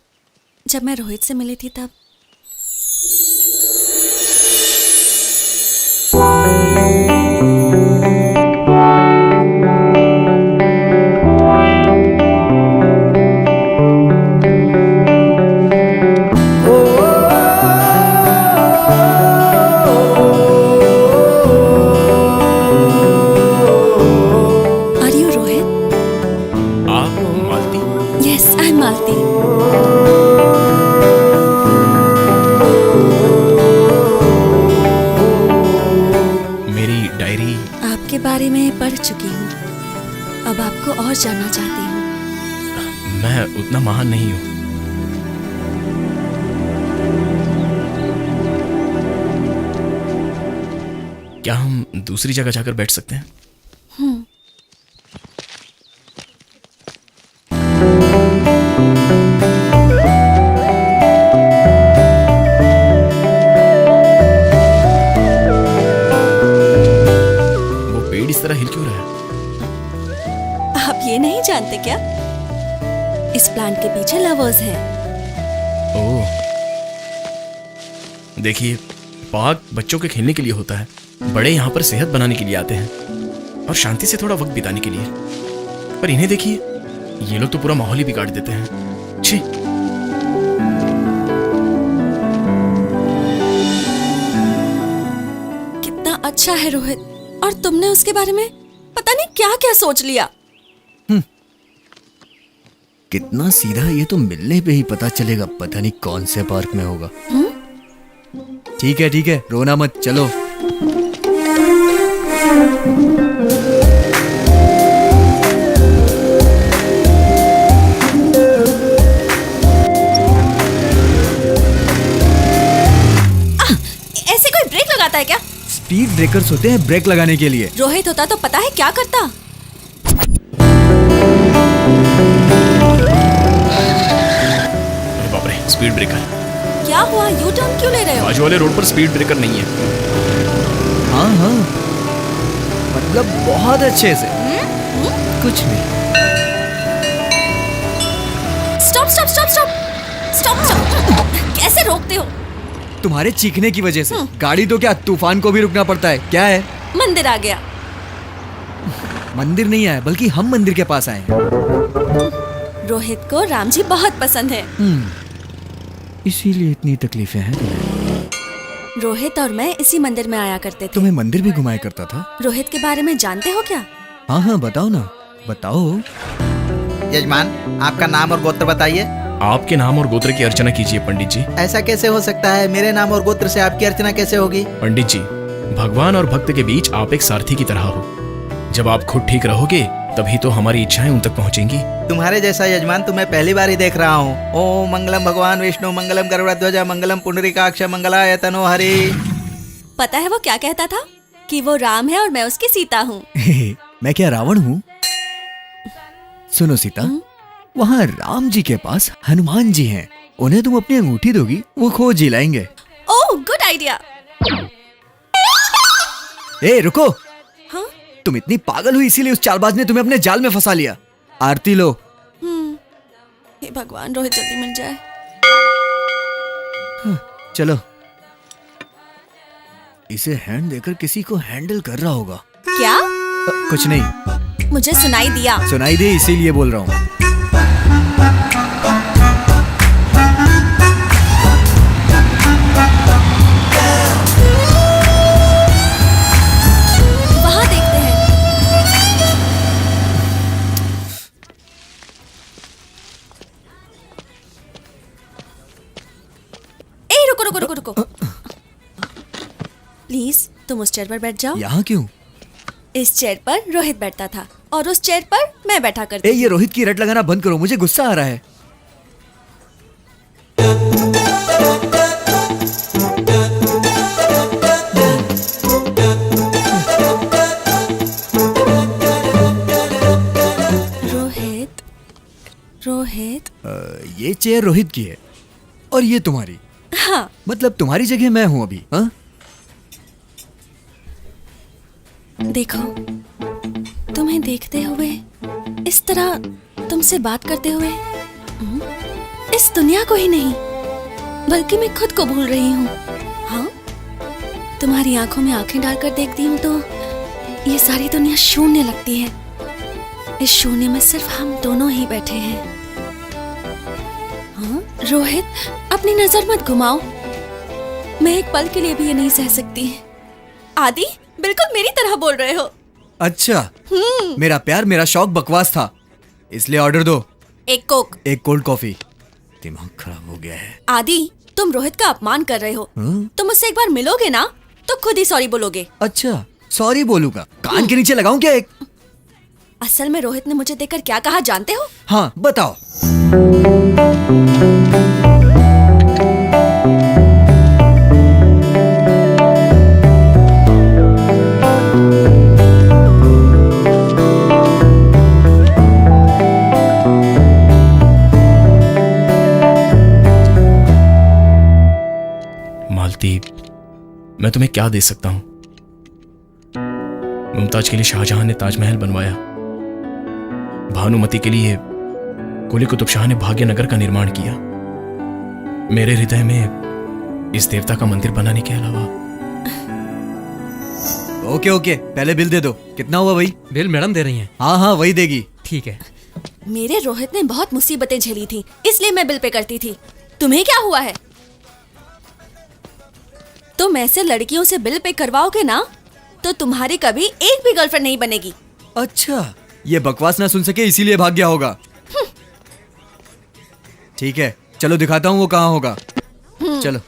जब मैं रोहित से मिली थी तब। Are you Rohit? आप मालती? Yes, I'm Malti. मेरी डायरी। आपके बारे में पढ़ चुकी हूँ। अब आपको और जानना चाहती हूँ। मैं उतना महान नहीं हूँ। क्या हम दूसरी जगह जाकर बैठ सकते हैं? वो पेड़ इस तरह हिल क्यों रहा है? आप ये नहीं जानते क्या? इस प्लांट के पीछे लवर्स हैं। ओह, देखिए, पार्क बच्चों के खेलने के लिए होता है। बड़े यहाँ पर सेहत बनाने के लिए आते हैं और शांति से थोड़ा वक्त बिताने के लिए। पर इन्हें देखिए, ये लोग तो पूरा माहौल ही बिगाड़ देते हैं। छी। कितना अच्छा है रोहित, और तुमने उसके बारे में पता नहीं क्या क्या सोच लिया। कितना सीधा, ये तो मिलने पे ही पता चलेगा। पता नहीं कौन से पार्क में होगा। ठीक है, रोना मत, चलो। ऐसे कोई ब्रेक लगाता है क्या? स्पीड ब्रेकर्स होते हैं ब्रेक लगाने के लिए। रोहित होता तो पता है क्या करता। अरे बाप रे, स्पीड ब्रेकर। क्या हुआ? यू टर्न क्यों ले रहे हो? बाजू वाले रोड पर स्पीड ब्रेकर नहीं है। हाँ, मतलब बहुत अच्छे से। कुछ नहीं। स्टॉप। कैसे रोकते हो? तुम्हारे चीखने की वजह से। गाड़ी तो क्या, तूफान को भी रुकना पड़ता है। क्या है? मंदिर आ गया। मंदिर नहीं आया, बल्कि हम मंदिर के पास आए हैं। रोहित को राम जी बहुत पसंद है। इसीलिए इतनी तकलीफें हैं तुम्हें। रोहित और मैं इसी मंदिर में आया करते थे। तुम्हें मंदिर भी घुमाया करता था? रोहित के बारे में जानते हो क्या? हाँ, बताओ ना, बताओ। यजमान, आपका नाम और गोत्र बताइए। आपके नाम और गोत्र की अर्चना कीजिए पंडित जी। ऐसा कैसे हो सकता है? मेरे नाम और गोत्र से आपकी अर्चना कैसे होगी? पंडित जी, भगवान और भक्त के बीच आप एक सारथी की तरह हो। जब आप खुद ठीक रहोगे तभी तो हमारी इच्छाएं उन तक पहुंचेंगी। तुम्हारे जैसा यजमान तो मैं पहली बार ही देख रहा हूँ। ओम मंगलम भगवान विष्णु, मंगलम गरुड़ध्वज, मंगलम पुंडरीकाक्ष, मंगलाय तनो हरि। पता है वो क्या कहता था? कि वो राम है और मैं उसकी सीता हूँ। मैं क्या रावण हूँ? सुनो सीता, वहाँ राम जी के पास हनुमान जी हैं। उन्हें तुम अपनी अंगूठी दोगी, वो खोज ही लाएंगे। ओह, गुड आइडिया। ए रुको, हाँ? तुम इतनी पागल हुई इसीलिए उस चालबाज ने तुम्हें अपने जाल में फंसा लिया। आरती लो। हे भगवान, रोहित जल्दी मिल जाए। चलो, इसे हैंड देकर किसी को हैंडल कर रहा होगा। क्या? कुछ नहीं, मुझे सुनाई दिया। सुनाई दे इसीलिए बोल रहा हूँ। वहाँ देखते हैं। ए रुको रुको रुको रुको, प्लीज तुम उस चेयर पर बैठ जाओ। यहाँ क्यों? इस चेयर पर रोहित बैठता था और उस चेयर पर मैं बैठा करती ए थी। ये रोहित की रट लगाना बंद करो, मुझे गुस्सा आ रहा है। रोहित, रोहित। ये चेयर रोहित की है और ये तुम्हारी। हाँ, मतलब तुम्हारी जगह मैं हूँ अभी। हाँ? देखो, तुम्हें देखते हुए, इस तरह तुमसे बात करते हुए, इस दुनिया को ही नहीं बल्कि मैं खुद को भूल रही हूँ। हाँ, तुम्हारी आंखों में आंखें डालकर देखती हूँ तो ये सारी दुनिया शून्य लगती है। इस शून्य में सिर्फ हम दोनों ही बैठे हैं। हाँ, रोहित, अपनी नजर मत घुमाओ। मैं एक पल के लिए भी ये नहीं सह सकती। आदि, बिल्कुल मेरी तरह बोल रहे हो। अच्छा, मेरा प्यार, मेरा शौक बकवास था, इसलिए ऑर्डर दो। एक कोक। एक कोल्ड कॉफी। दिमाग खराब हो गया है। आदि, तुम रोहित का अपमान कर रहे हो। तुम उससे एक बार मिलोगे ना तो खुद ही सॉरी बोलोगे। अच्छा, सॉरी बोलूंगा? कान के नीचे लगाऊं क्या एक? असल में रोहित ने मुझे देखकर क्या कहा जानते हो? हाँ, बताओ। मालती, मैं तुम्हें क्या दे सकता हूं? मुमताज के लिए शाहजहां ने ताजमहल बनवाया, भानुमति के लिए कुली कुतुब शाह ने भाग्यनगर का निर्माण किया। मेरे हृदय में इस देवता का मंदिर बनाने के अलावा। ओके ओके, पहले बिल दे दो। कितना हुआ भाई? बिल मैडम दे रही हैं। हाँ हाँ, वही देगी। ठीक है। मेरे रोहित ने बहुत मुसीबतें झेली थी, इसलिए मैं बिल पे करती थी। तुम्हें क्या हुआ है? तुम ऐसे लड़कियों से बिल पे करवाओगे ना तो तुम्हारी कभी एक भी गर्लफ्रेंड नहीं बनेगी। अच्छा, ये बकवास ना सुन सके इसीलिए भाग गया होगा। ठीक है, चलो दिखाता हूँ वो कहाँ होगा। चलो।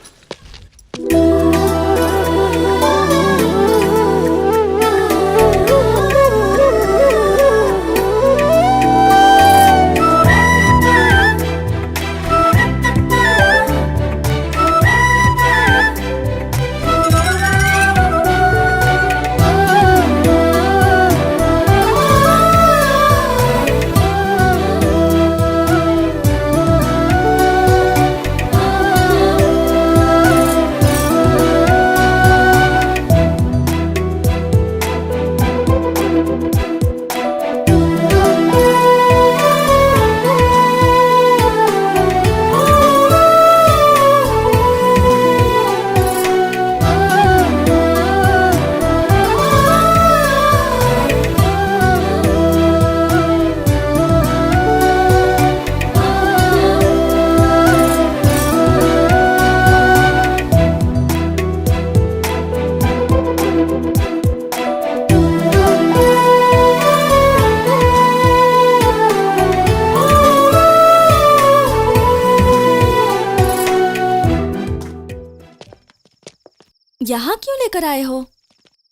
यहाँ क्यों लेकर आए हो?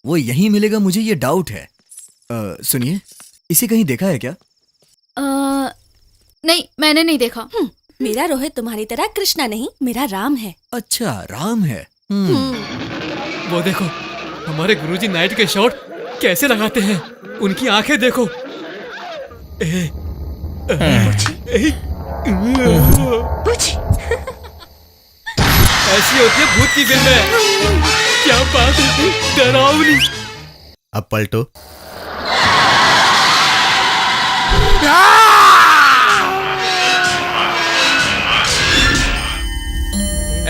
वो यहीं मिलेगा, मुझे ये डाउट है। सुनिए, इसे कहीं देखा है क्या? नहीं, मैंने नहीं देखा। मेरा रोहित तुम्हारी तरह कृष्णा नहीं, मेरा राम है। अच्छा, राम है। वो देखो, हमारे गुरुजी नाइट के शॉट कैसे लगाते हैं। उनकी आंखें देखो। ऐसी होती है भूत की फिल्में। क्या बात है, डरावनी। अब पलटो।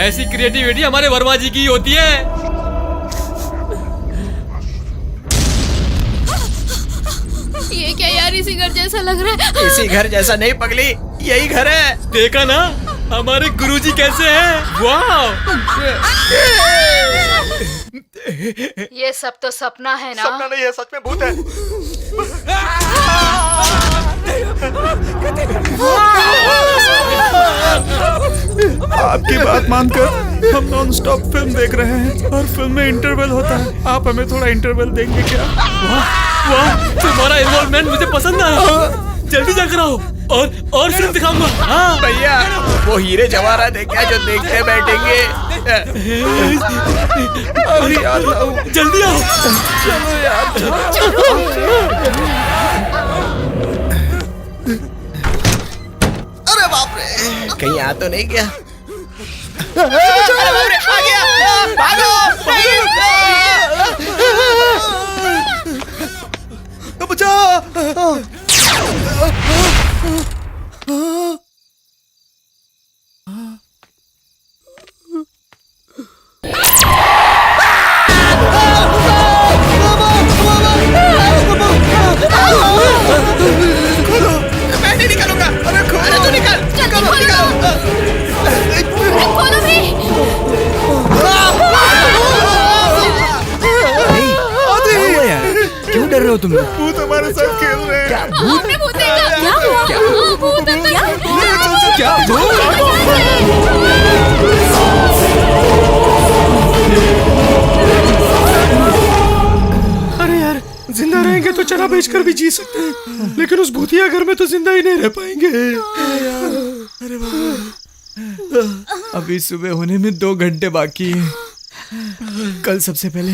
ऐसी क्रिएटिविटी हमारे वर्मा जी की होती है। ये क्या यार, इसी घर जैसा लग रहा है। इसी घर जैसा नहीं पगली, यही घर है। देखा ना हमारे गुरुजी कैसे हैं। वाह, ये सब तो सपना है ना। सपना नहीं है, सच में भूत है। आपकी बात मानकर हम नॉन स्टॉप फिल्म देख रहे हैं और फिल्म में इंटरवल होता है। आप हमें थोड़ा इंटरवल देंगे क्या? वाह, तुम्हारा इन्वॉल्वमेंट मुझे पसंद आया। जल्दी जाकर आओ और फिल्म दिखाऊंगा। हाँ भैया, वो हीरे जवाहरात है क्या जो देखते बैठेंगे? अरे यार, जल्दी आओ। चलो यार, अरे बाप रे, कहीं आ तो नहीं गया? आ गया, भागो। बचाओ। मैं नहीं निकालूंगा। अरे तू निकाल। खोलो भी। क्यों डर रहे हो तुम लोग? भूत हमारे साथ खेल रहे हैं। क्या भूत? हमने भूत देखा। क्या हुआ? भूत अंदर। क्या अरे यार, जिंदा रहेंगे तो चना बेचकर भी जी सकते हैं, लेकिन उस भूतिया घर में तो जिंदा ही नहीं रह पाएंगे। अरे अभी सुबह होने में 2 घंटे बाकी है। कल सबसे पहले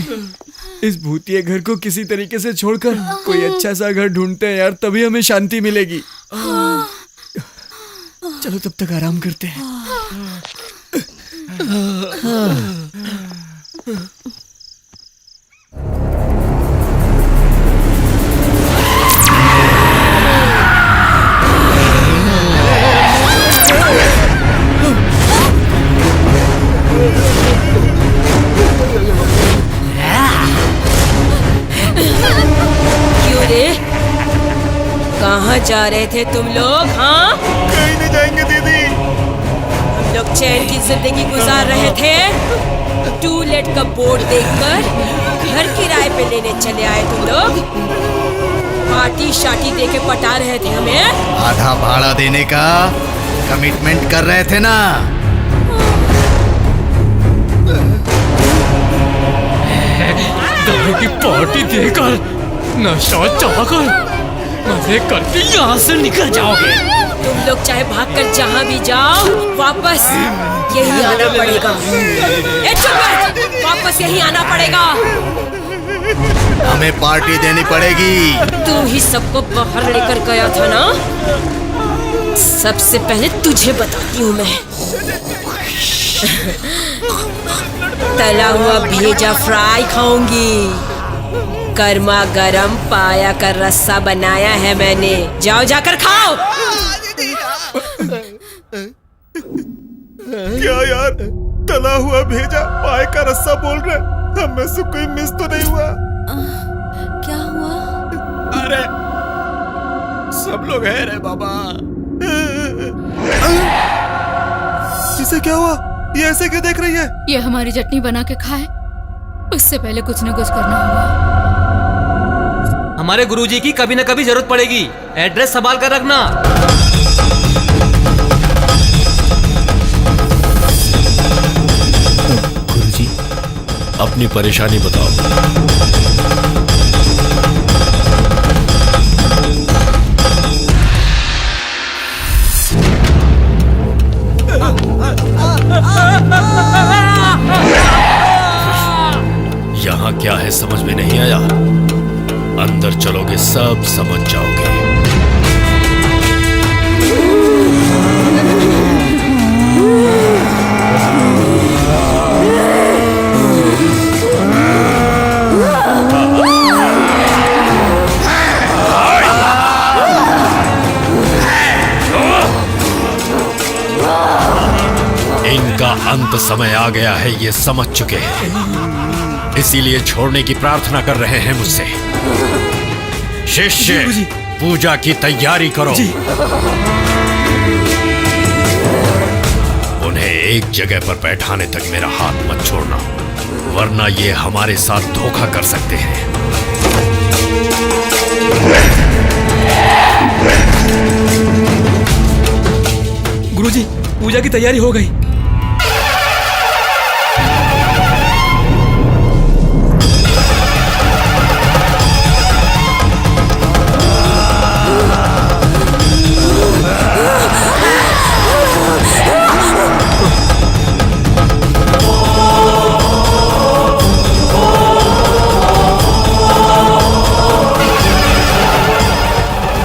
इस भूतिया घर को किसी तरीके से छोड़कर कोई अच्छा सा घर ढूंढते हैं यार, तभी हमें शांति मिलेगी। चलो तब तक आराम करते हैं। कहाँ जा रहे थे तुम लोग? हाँ, कहीं नहीं जाएंगे दीदी। हम लोग चैन की जिंदगी गुजार रहे थे। टू लेट का बोर्ड देखकर घर किराए पे लेने चले आए तुम लोग। पार्टी शाटी दे के पटा रहे थे हमें। आधा भाड़ा देने का कमिटमेंट कर रहे थे ना। दारू की पार्टी देकर, नशा चाहकर, मजे करके यहाँ से निकल जाओगे। तुम लोग चाहे भागकर जहाँ भी जाओ, वापस यही आना पड़ेगा। ए चुप, वापस यही आना पड़ेगा। हमें पार्टी देनी पड़ेगी। तू ही सबको बाहर लेकर गया था ना। सबसे पहले तुझे बताती हूँ मैं। तला हुआ भेजा फ्राई खाऊंगी। गर्मा गरम पाया का रस्सा बनाया है मैंने, जाओ जाकर खाओ। क्या यार, तला हुआ भेजा पाए का रस्सा बोल रहे? हमें से कोई मिस तो नहीं हुआ? क्या हुआ? अरे सब लोग हैं रे बाबा। इसे क्या हुआ? ये ऐसे क्यों देख रही है? ये हमारी चटनी बना के खाए, उससे पहले कुछ न कुछ करना होगा। हमारे गुरुजी की कभी न कभी जरूरत पड़ेगी। एड्रेस संभाल कर रखना। गुरुजी, अपनी परेशानी बताओ। यहाँ क्या है समझ में नहीं आया? अंदर चलोगे सब समझ जाओगे। उनका अंत समय आ गया है, ये समझ चुके हैं, इसीलिए छोड़ने की प्रार्थना कर रहे हैं मुझसे। शिष्य, पूजा की तैयारी करो। उन्हें एक जगह पर बैठाने तक मेरा हाथ मत छोड़ना, वरना ये हमारे साथ धोखा कर सकते हैं। गुरुजी, पूजा की तैयारी हो गई।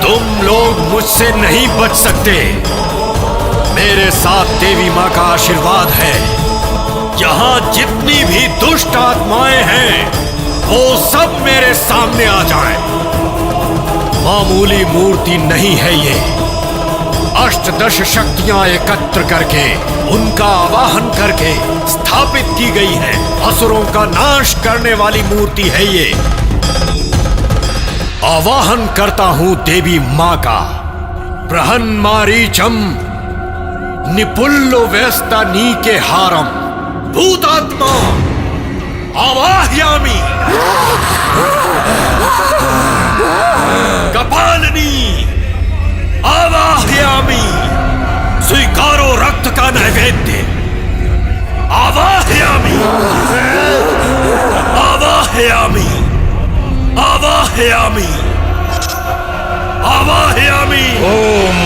तुम लोग मुझसे नहीं बच सकते। मेरे साथ देवी माँ का आशीर्वाद है। यहाँ जितनी भी दुष्ट आत्माएं हैं, वो सब मेरे सामने आ जाएं। मामूली मूर्ति नहीं है ये। अष्टदश शक्तियां एकत्र करके, उनका आवाहन करके स्थापित की गई है। असुरों का नाश करने वाली मूर्ति है ये। आवाहन करता हूं देवी माँ का। बृहन्मारीचम निपुल्लो व्यस्ता नीके हारम भूतात्मा आवाह्यामि। कपालिनी आवाह्यामि। स्वीकारो रक्त का नैवेद्य। आवाह्यामि आवाह्यामि आवाह्यामि आवाह्यामि। ओम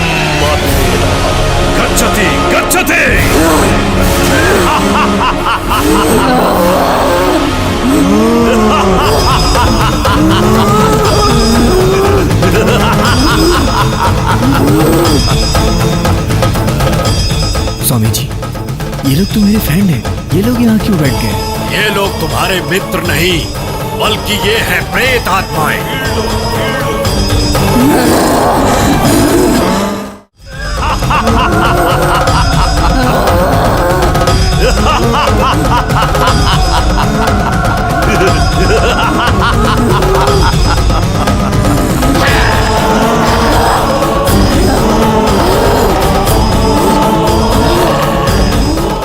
गच्छति गच्छति। स्वामी जी, ये लोग तो मेरे फ्रेंड हैं। ये लोग यहाँ क्यों बैठ गए? ये लोग तुम्हारे मित्र नहीं, बल्कि ये है प्रेत आत्माएं।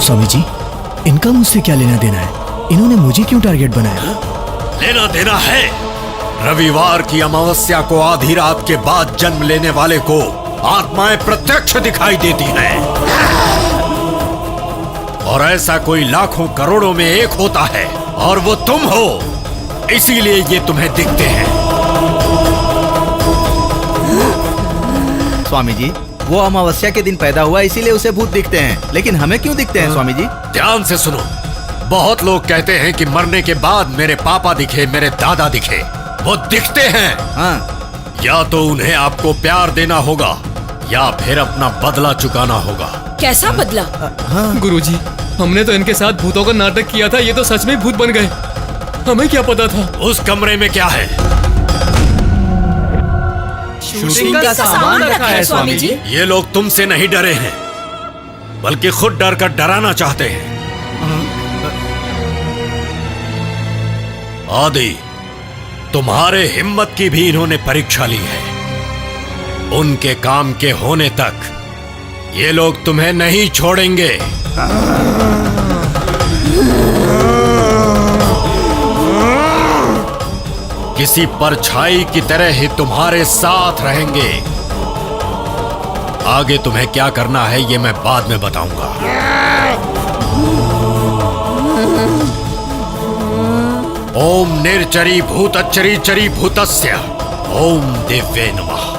स्वामी जी, इनका मुझसे क्या लेना देना है? इन्होंने मुझे क्यों टारगेट बनाया? लेना देना है। रविवार की अमावस्या को आधी रात के बाद जन्म लेने वाले को आत्माएं प्रत्यक्ष दिखाई देती हैं। और ऐसा कोई लाखों करोड़ों में एक होता है, और वो तुम हो। इसीलिए ये तुम्हें दिखते हैं। स्वामी जी, वो अमावस्या के दिन पैदा हुआ, इसीलिए उसे भूत दिखते हैं। लेकिन हमें क्यों दिखते हैं स्वामी जी? ध्यान से सुनो। बहुत लोग कहते हैं कि मरने के बाद मेरे पापा दिखे, मेरे दादा दिखे। वो दिखते हैं। हाँ। या तो उन्हें आपको प्यार देना होगा, या फिर अपना बदला चुकाना होगा। कैसा बदला? हाँ। गुरुजी, हमने तो इनके साथ भूतों का नाटक किया था। ये तो सच में भूत बन गए। हमें क्या पता था? उस कमरे में क्या है? शूटिंग का सामान रखा है स्वामी जी। ये लोग तुमसे नहीं डरे हैं, बल्कि खुद डर कर डराना चाहते हैं। आदि, तुम्हारे हिम्मत की भी इन्होंने परीक्षा ली है। उनके काम के होने तक ये लोग तुम्हें नहीं छोड़ेंगे। किसी परछाई की तरह ही तुम्हारे साथ रहेंगे। आगे तुम्हें क्या करना है ये मैं बाद में बताऊंगा। ओम निर्चरी भूतच्चरी चरी भूतस्य ओम दिव्ये नमः।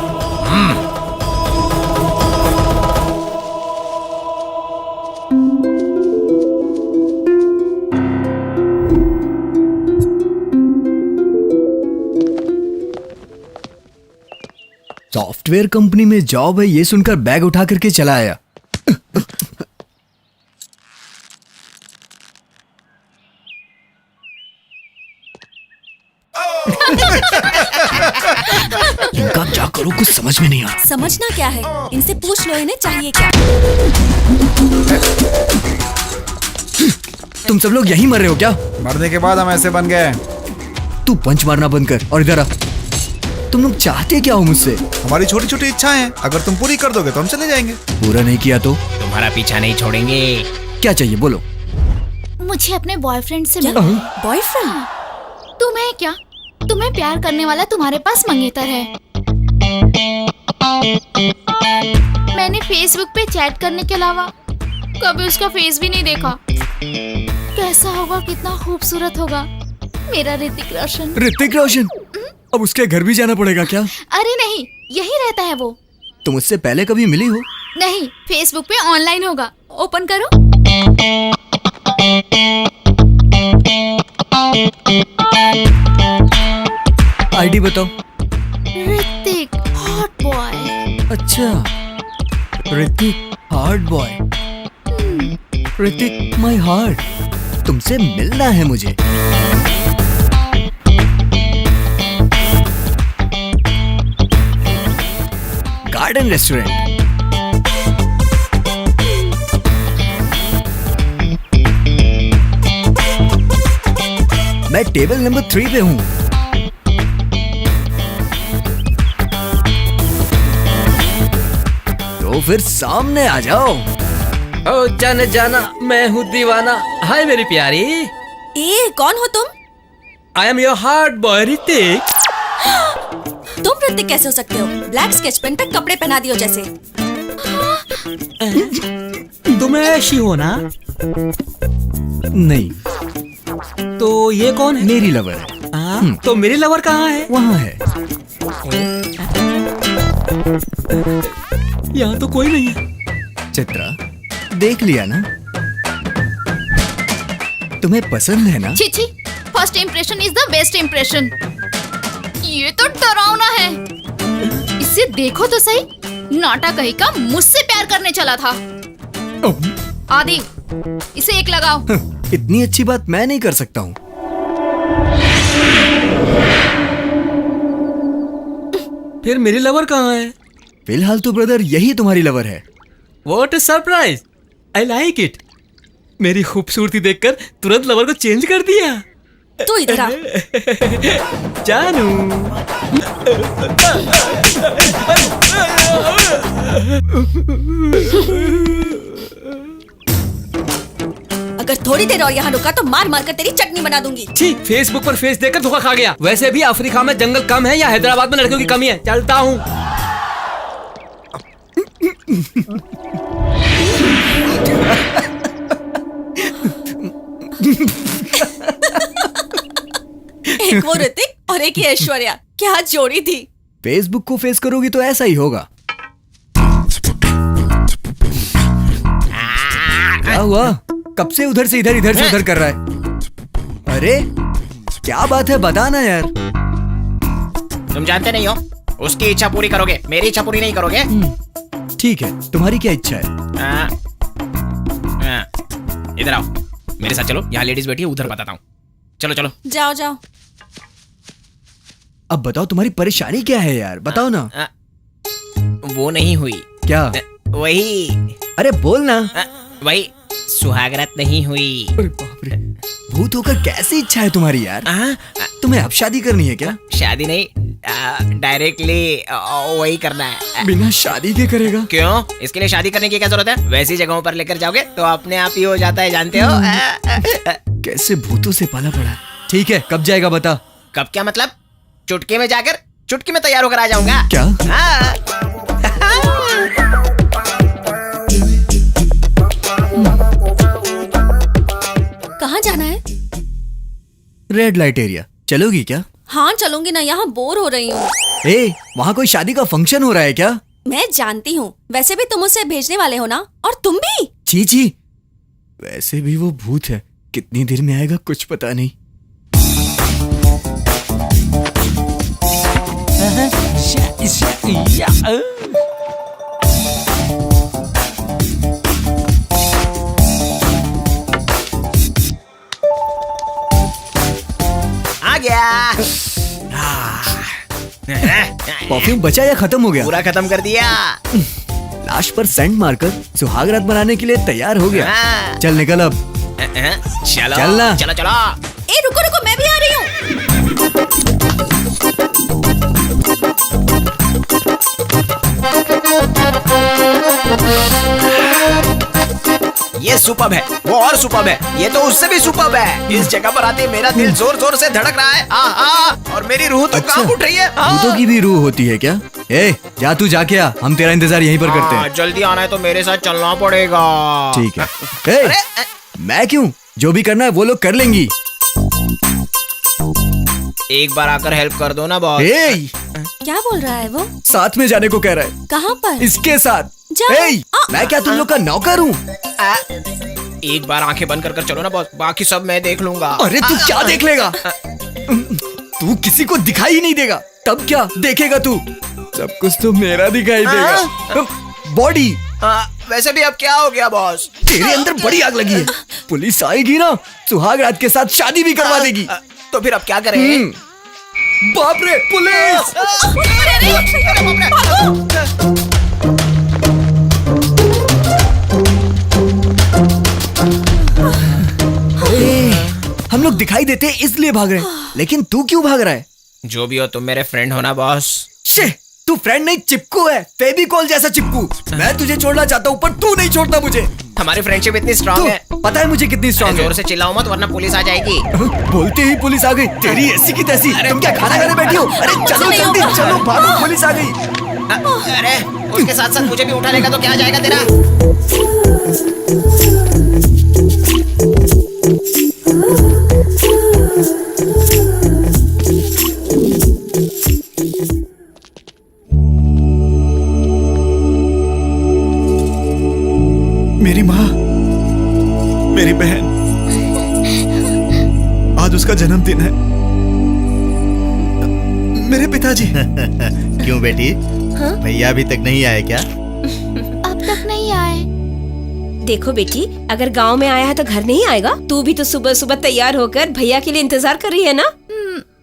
सॉफ्टवेयर कंपनी में जॉब है, ये सुनकर बैग उठा करके चला आया। इनका क्या करूं, कुछ समझ में नहीं आ रहा। समझना क्या है? इनसे पूछ लो, इन्हें चाहिए क्या? तुम सब लोग यहीं मर रहे हो क्या? मरने के बाद हम ऐसे बन गए। तू पंच मारना बंद कर और इधर आ। तुम लोग चाहते क्या हो मुझसे? हमारी छोटी छोटी इच्छाएं हैं, अगर तुम पूरी कर दोगे तो हम चले जाएंगे। पूरा नहीं किया तो तुम्हारा पीछा नहीं छोड़ेंगे। क्या चाहिए बोलो? मुझे अपने बॉयफ्रेंड से मिलना है। बॉयफ्रेंड? तुम्हें क्या? तुम्हें प्यार करने वाला तुम्हारे पास मंगेतर है। मैंने फेसबुक पे चैट करने के अलावा कभी उसका फेस भी नहीं देखा। कैसा होगा, कितना खूबसूरत होगा मेरा ऋतिक रोशन। ऋतिक रोशन? अब उसके घर भी जाना पड़ेगा क्या? अरे नहीं, यही रहता है वो। तुम उससे पहले कभी मिली हो? नहीं, फेसबुक पे ऑनलाइन होगा। ओपन करो। आईडी बताओ। Hrithik hot boy. अच्छा, Hrithik heart boy. Hrithik my heart, तुमसे मिलना है मुझे। Garden restaurant. मैं टेबल नंबर 3 पे हूँ। तो फिर सामने आ जाओ। ओ जाने जाना, मैं हूँ दीवाना। हाय मेरी प्यारी। ए, कौन हो तुम? I am your heart boy Hrithik. तुम ऋतिक कैसे हो सकते हो? ब्लैक स्केच पेन पे कपड़े पहना दियो जैसे। तुम ऐसी हो ना? नहीं, तो ये कौन है? मेरी लवर है। तो मेरी लवर कहाँ है? वहाँ है। यहाँ तो कोई नहीं है। चित्रा, देख लिया ना? तुम्हें पसंद है ना? छी छी, first impression is the best impression. ये तो डरावना है। इसे देखो तो सही, नाटा कहीं का मुझसे प्यार करने चला था। आदि, इसे एक लगाओ। इतनी अच्छी बात मैं नहीं कर सकता हूँ। फिर मेरी लवर कहाँ है? फिलहाल तो ब्रदर यही तुम्हारी लवर है। What a surprise! I like it. मेरी खूबसूरती देखकर तुरंत लवर को चेंज कर दिया। तू इधर आ। जानू। अगर थोड़ी देर और यहाँ रुका तो मार मार कर तेरी चटनी बना दूंगी। छी, फेसबुक पर फेस देखकर धोखा खा गया। वैसे भी अफ्रीका में जंगल कम है या हैदराबाद में लड़कियों की कमी है। चलता हूँ। एक वो ऋतिक और एक ये ऐश्वर्या, क्या जोड़ी थी। फेसबुक को फेस करोगी तो ऐसा ही होगा। क्या हुआ? कब से उधर से उधर कर रहा है? अरे क्या बात है, बताना यार। तुम जानते नहीं हो, उसकी इच्छा पूरी करोगे, मेरी इच्छा पूरी नहीं करोगे। ठीक है, तुम्हारी क्या इच्छा है? इधर आओ, मेरे साथ चलो। यहाँ लेडीज बैठी है, उधर बताता हूँ। चलो चलो। जाओ जाओ। अब बताओ तुम्हारी परेशानी क्या है यार, बताओ ना। वो नहीं हुई। क्या? वही। अरे बोल ना। वही सुहागरात नहीं हुई। अरे बाप रे, भूत होकर कैसी इच्छा है तुम्हारी यार? तुम्हें अब शादी करनी है क्या? शादी नहीं, डायरेक्टली वही करना है। बिना शादी के करेगा? क्यों? इसके लिए शादी करने की क्या जरूरत है? वैसी जगहों पर लेकर जाओगे तो अपने आप ही हो जाता है, जानते हो। कैसे भूतों से पाला पड़ा। ठीक है, कब जाएगा बता। कब क्या मतलब? चुटकी में जाकर चुटकी में तैयार होकर आ जाऊंगा। क्या? कहाँ जाना है? Red light area. चलोगी क्या? हाँ चलूंगी ना, यहाँ बोर हो रही हूँ। ए, वहाँ कोई शादी का फंक्शन हो रहा है क्या? मैं जानती हूँ, वैसे भी तुम उसे भेजने वाले हो ना, और तुम भी। छी छी, वैसे भी वो भूत है, कितनी देर में आएगा कुछ पता नहीं। आ गया। परफ्यूम बचा या खत्म हो गया? पूरा खत्म कर दिया। लाश पर सेंट मारकर सुहागरात बनाने के लिए तैयार हो गया। चल निकल अब। चलो चलना। चलो चलो। ए रुको रुको, मैं भी आ रही हूँ। ये सुपर्ब है, वो और सुपर्ब है, ये तो उससे भी सुपर्ब है। इस जगह पर आते मेरा दिल जोर जोर से धड़क रहा है। और मेरी रूह तो कांप उठ रही है। भूतों की भी रूह होती है क्या? ए जा, तू जाके आ, हम तेरा इंतजार यहीं पर करते हैं। जल्दी आना है तो मेरे साथ चलना पड़ेगा। ठीक है। ए, मैं क्यों? जो भी करना है वो लोग कर लेंगी। एक बार आकर हेल्प कर दो ना बॉस। ए, क्या बोल रहा है वो? साथ में जाने को कह रहा है। कहाँ पर? इसके साथ। जा। ए, मैं क्या तुम लोग का नौकर हूँ? एक बार आंखें बंद कर चलो ना बॉस, बाकी सब मैं देख लूंगा। अरे तू क्या देख लेगा? तू किसी को दिखाई ही नहीं देगा, तब क्या देखेगा तू? सब कुछ तो मेरा दिखाई देगा। बॉडी। वैसे भी अब क्या हो गया बॉस? तेरे अंदर बड़ी आग लगी है। पुलिस आएगी ना, सुहाग रात के साथ शादी भी करवा देगी। तो फिर अब क्या करें? बाप रे, पुलिस! हम लोग दिखाई देते इसलिए भाग रहे हैं, लेकिन तू क्यों भाग रहा है? जो भी हो तुम मेरे फ्रेंड हो ना बॉस। शे, तू फ्रेंड नहीं चिपकू है, फेविकॉल जैसा चिपकू। मैं तुझे छोड़ना चाहता हूँ पर तू नहीं छोड़ता मुझे। हमारी फ्रेंडशिप इतनी स्ट्रांग है। पता है मुझे कितनी स्ट्रांग है। जोर से चिल्लाओ मत वरना पुलिस आ जाएगी। बोलते ही पुलिस आ गई, तेरी ऐसी की तैसी। तुम क्या खाना खाने बैठी हो? अरे चलो जल्दी चलो, भागो, पुलिस आ गई। अरे उसके साथ साथ मुझे भी उठा लेगा तो क्या जाएगा तेरा? मेरी माँ, मेरी बहन, आज उसका जन्मदिन है। मेरे पिताजी। क्यों बेटी, भैया अभी तक नहीं आए क्या? अब तक नहीं आए। देखो बेटी, अगर गांव में आया है तो घर नहीं आएगा। तू भी तो सुबह सुबह तैयार होकर भैया के लिए इंतजार कर रही है ना?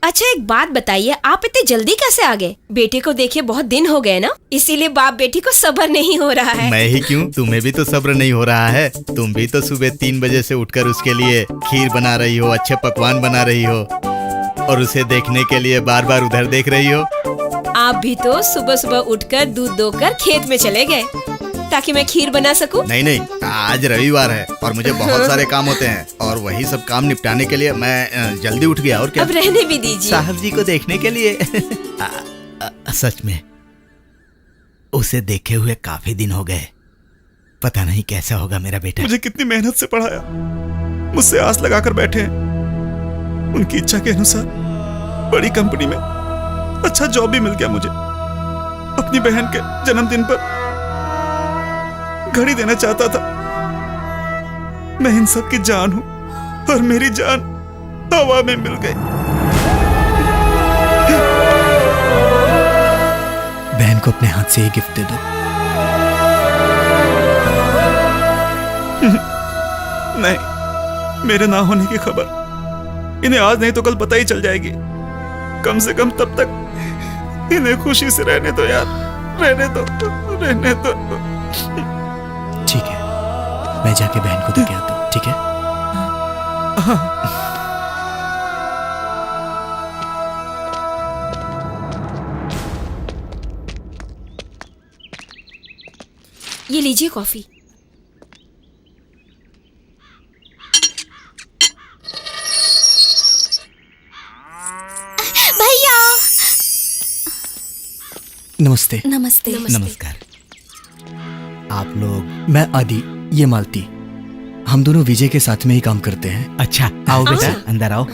अच्छा एक बात बताइए, आप इतने जल्दी कैसे आ गए? बेटे को देखे बहुत दिन हो गए ना, इसीलिए बाप बेटी को सब्र नहीं हो रहा है। मैं ही क्यों, तुम्हें भी तो सब्र नहीं हो रहा है। तुम भी तो सुबह 3 बजे से उठकर उसके लिए खीर बना रही हो, अच्छे पकवान बना रही हो, और उसे देखने के लिए बार बार उधर देख रही हो। आप भी तो सुबह सुबह उठकर दूध दोकर खेत में चले गए ताकि मैं खीर बना सकूं। नहीं, आज रविवार है और मुझे बहुत सारे काम होते हैं, और वही सब काम निपटाने के लिए मैं जल्दी उठ गया। और क्या, अब रहने भी दीजिए। साहब जी को देखने के लिए। सच में उसे देखे हुए काफी दिन हो गए। पता नहीं कैसा होगा मेरा बेटा। मुझे कितनी मेहनत से पढ़ाया, मुझसे आस लगाकर बैठे हैं। उनकी इच्छा के अनुसार बड़ी कंपनी में अच्छा जॉब भी मिल गया मुझे। अपनी बहन के जन्मदिन पर घड़ी देना चाहता था। मैं इन सब की जान हूं और मेरी जान हवा में मिल गई। बहन को अपने हाथ से ही गिफ्ट दे दो। नहीं, मेरे ना होने की खबर इन्हें आज नहीं तो कल पता ही चल जाएगी। कम से कम तब तक इन्हें खुशी से रहने दो यार, रहने दो। ठीक है, मैं जाके बहन को देके आता हूँ। ठीक है? ये लीजिए कॉफी। भैया। नमस्ते। नमस्ते। नमस्कार। आप लोग? मैं आदि, ये मालती। हम दोनों विजय के साथ में ही काम करते हैं। अच्छा, आओ बेटा, अंदर आओ।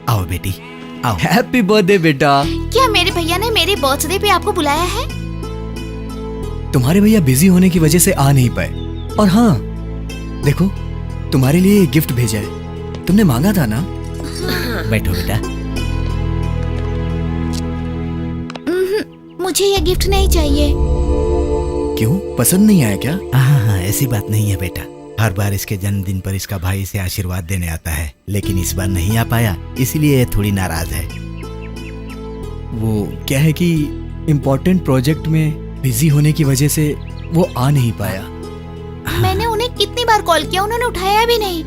आओ बेटी, आओ। हैप्पी बर्थडे बेटा। क्या मेरे भैया ने मेरे बर्थडे पे आपको बुलाया है? तुम्हारे भैया बिजी होने की वजह से आ नहीं पाए। और हाँ, देखो तुम्हारे लिए एक गिफ्ट भेजा है, तुमने मांगा था ना। बैठो बेटा। मुझे ये गिफ्ट नहीं चाहिए। क्यों, पसंद नहीं आया क्या? हाँ, ऐसी बात नहीं है बेटा। हर बार इसके जन्मदिन पर इसका भाई इसे आशीर्वाद देने आता है, लेकिन इस बार नहीं आ पाया, इसलिए ये थोड़ी नाराज है। वो क्या है कि इम्पोर्टेंट प्रोजेक्ट में बिजी होने की वजह से वो आ नहीं पाया। मैंने उन्हें कितनी बार कॉल किया, उन्होंने उठाया भी नहीं।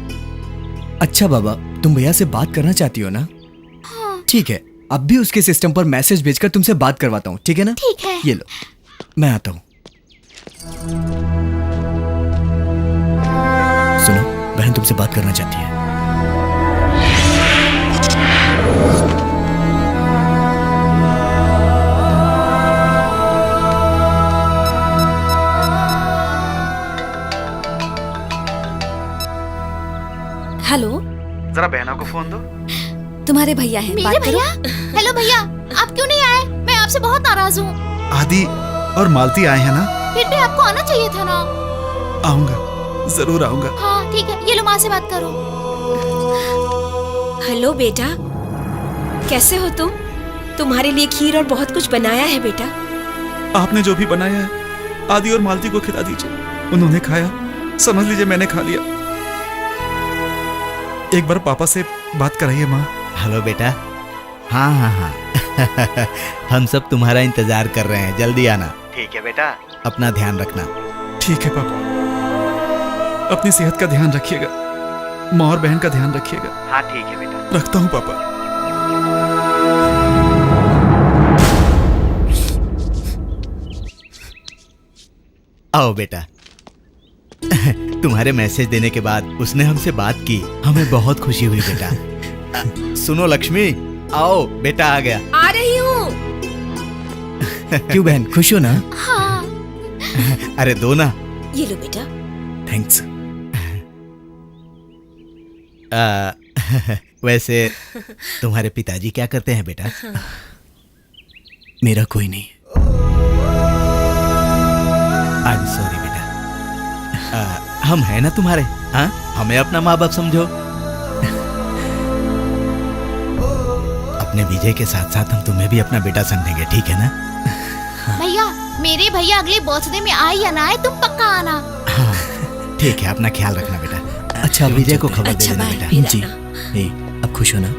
अच्छा बाबा, तुम भैया से बात करना चाहती हो ना? हाँ। ठीक है, अब भी उसके सिस्टम पर मैसेज भेजकर तुमसे बात करवाता हूँ, ठीक है ना? ठीक है। ये लो, मैं आता हूँ। सुनो, बहन तुमसे बात करना चाहती है। हेलो, जरा बहना को फोन दो। तुम्हारे भैया हैं, मेरे बात करो। भैया? हेलो भैया, आप क्यों नहीं आए? मैं आपसे बहुत नाराज हूँ। आदि और मालती आए हैं ना? फिर भी आपको आना चाहिए था ना। आऊंगा, जरूर आऊंगा। हाँ ठीक है, ये लो माँ से बात करो। हेलो बेटा, कैसे हो तुम? तुम्हारे लिए खीर और बहुत कुछ बनाया है बेटा। आपने जो भी बनाया है आदि और मालती को खिला दीजिए। उन्होंने खाया, समझ लीजिए मैंने खा लिया। एक बार पापा से बात कराइए माँ। हेलो बेटा। हाँ हाँ हाँ हम सब तुम्हारा इंतजार कर रहे हैं, जल्दी आना। ठीक है बेटा, अपना ध्यान रखना। ठीक है पापा, अपनी सेहत का ध्यान रखिएगा, माँ और बहन का ध्यान रखिएगा। हाँ ठीक है बेटा। रखता हूँ पापा। आओ बेटा। तुम्हारे मैसेज देने के बाद उसने हमसे बात की, हमें बहुत खुशी हुई बेटा। सुनो लक्ष्मी, आओ बेटा आ गया। आ रही हूँ। क्यों बहन, खुश हो ना? हाँ। अरे दो ना। ये लो बेटा। थैंक्स। वैसे तुम्हारे पिताजी क्या करते हैं बेटा? मेरा कोई नहीं। आई एम सॉरी बेटा। हम हैं ना तुम्हारे, हाँ? हमें अपना माँ बाप समझो। अपने विजय के साथ साथ हम तुम्हें भी अपना बेटा समझेंगे, ठीक है ना? भैया, मेरे भैया अगले बर्थडे में आए या ना आए, तुम पक्का आना। हाँ ठीक है, अपना ख्याल रखना बेटा। अच्छा, विजय को खबर अच्छा, दे देना बाय। बेटा। जी। अब खुश हो ना?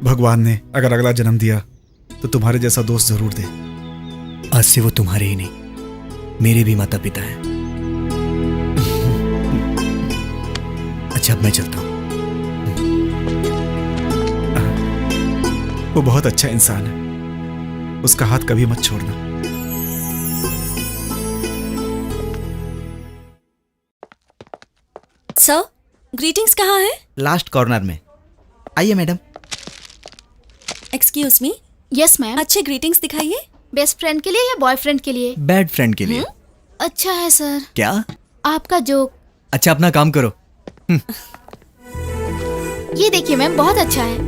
भगवान ने अगर अगला जन्म दिया तो तुम्हारे जैसा दोस्त जरूर दे। आज से वो तुम्हारे ही नहीं, मेरे भी माता पिता हैं। अच्छा, अब मैं चलता हूँ। वो बहुत अच्छा इंसान है, उसका हाथ कभी मत छोड़ना। सर, ग्रीटिंग्स कहाँ है? लास्ट कॉर्नर में। आइए madam. Excuse me. Yes ma'am. अच्छे ग्रीटिंग्स दिखाइए। बेस्ट फ्रेंड के लिए या बॉयफ्रेंड के लिए? बैड फ्रेंड के लिए। अच्छा है सर। क्या? आपका जोक। अच्छा, अपना काम करो। ये देखिए मैम, बहुत अच्छा है।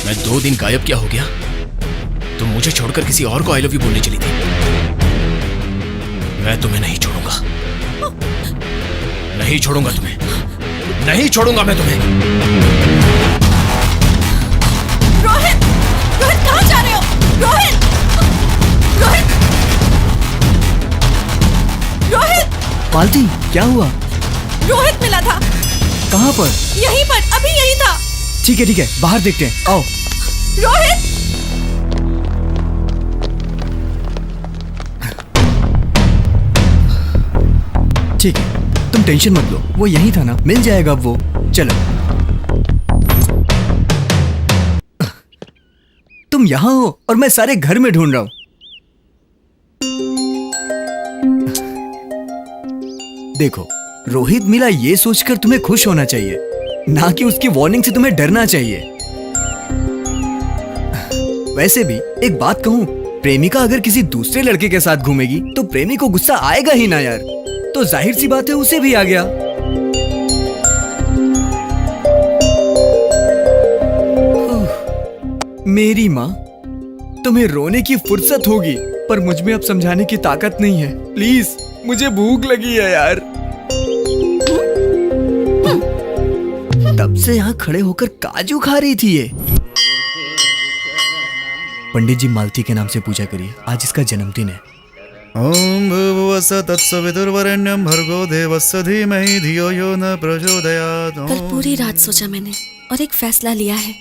मैं 2 दिन गायब क्या हो गया? तुम मुझे छोड़कर किसी और को आई लव यू बोलने चली थी। मैं तुम्हें नहीं छोड़ूंगा, नहीं छोड़ूंगा तुम्हें, नहीं छोड़ूंगा मैं तुम्हें। रोहित, रोहित कहाँ जा रहे हो? रोहित, रोहित, रोहित, मालती, क्या हुआ? रोहित मिला था। कहाँ पर? यहीं पर, अभी यहीं था। ठीक है, बाहर देखते हैं, आओ। रोहित! ठीक है, तुम टेंशन मत लो, वो यहीं था ना, मिल जाएगा अब वो। चलो। तुम यहाँ हो और मैं सारे घर में ढूंढ रहा हूं। देखो, रोहित मिला ये सोचकर तुम्हें खुश होना चाहिए, ना कि उसकी वार्निंग से तुम्हें डरना चाहिए। वैसे भी एक बात कहूं, प्रेमिका अगर किसी दूसरे लड़के के साथ घूमेगी तो प्रेमी को गुस्सा आएगा ही ना यार। तो जाहिर सी बात है उसे भी आ गया। मेरी माँ, तुम्हें रोने की फुर्सत होगी पर मुझ में अब समझाने की ताकत नहीं है। प्लीज, मुझे भूख लगी है यार। तब से यहाँ खड़े होकर काजू खा रही थी ये। पंडित जी मालती के नाम से पूजा करिए, आज इसका जन्मदिन है। ओम भूर्भुवस्सुः तत्सवितुर्वरेण्यं भर्गो देवस्य धीमहि धियो यो न प्रचोदयात्। कल पूरी रात सोचा मैंने और एक फैसला लिया है।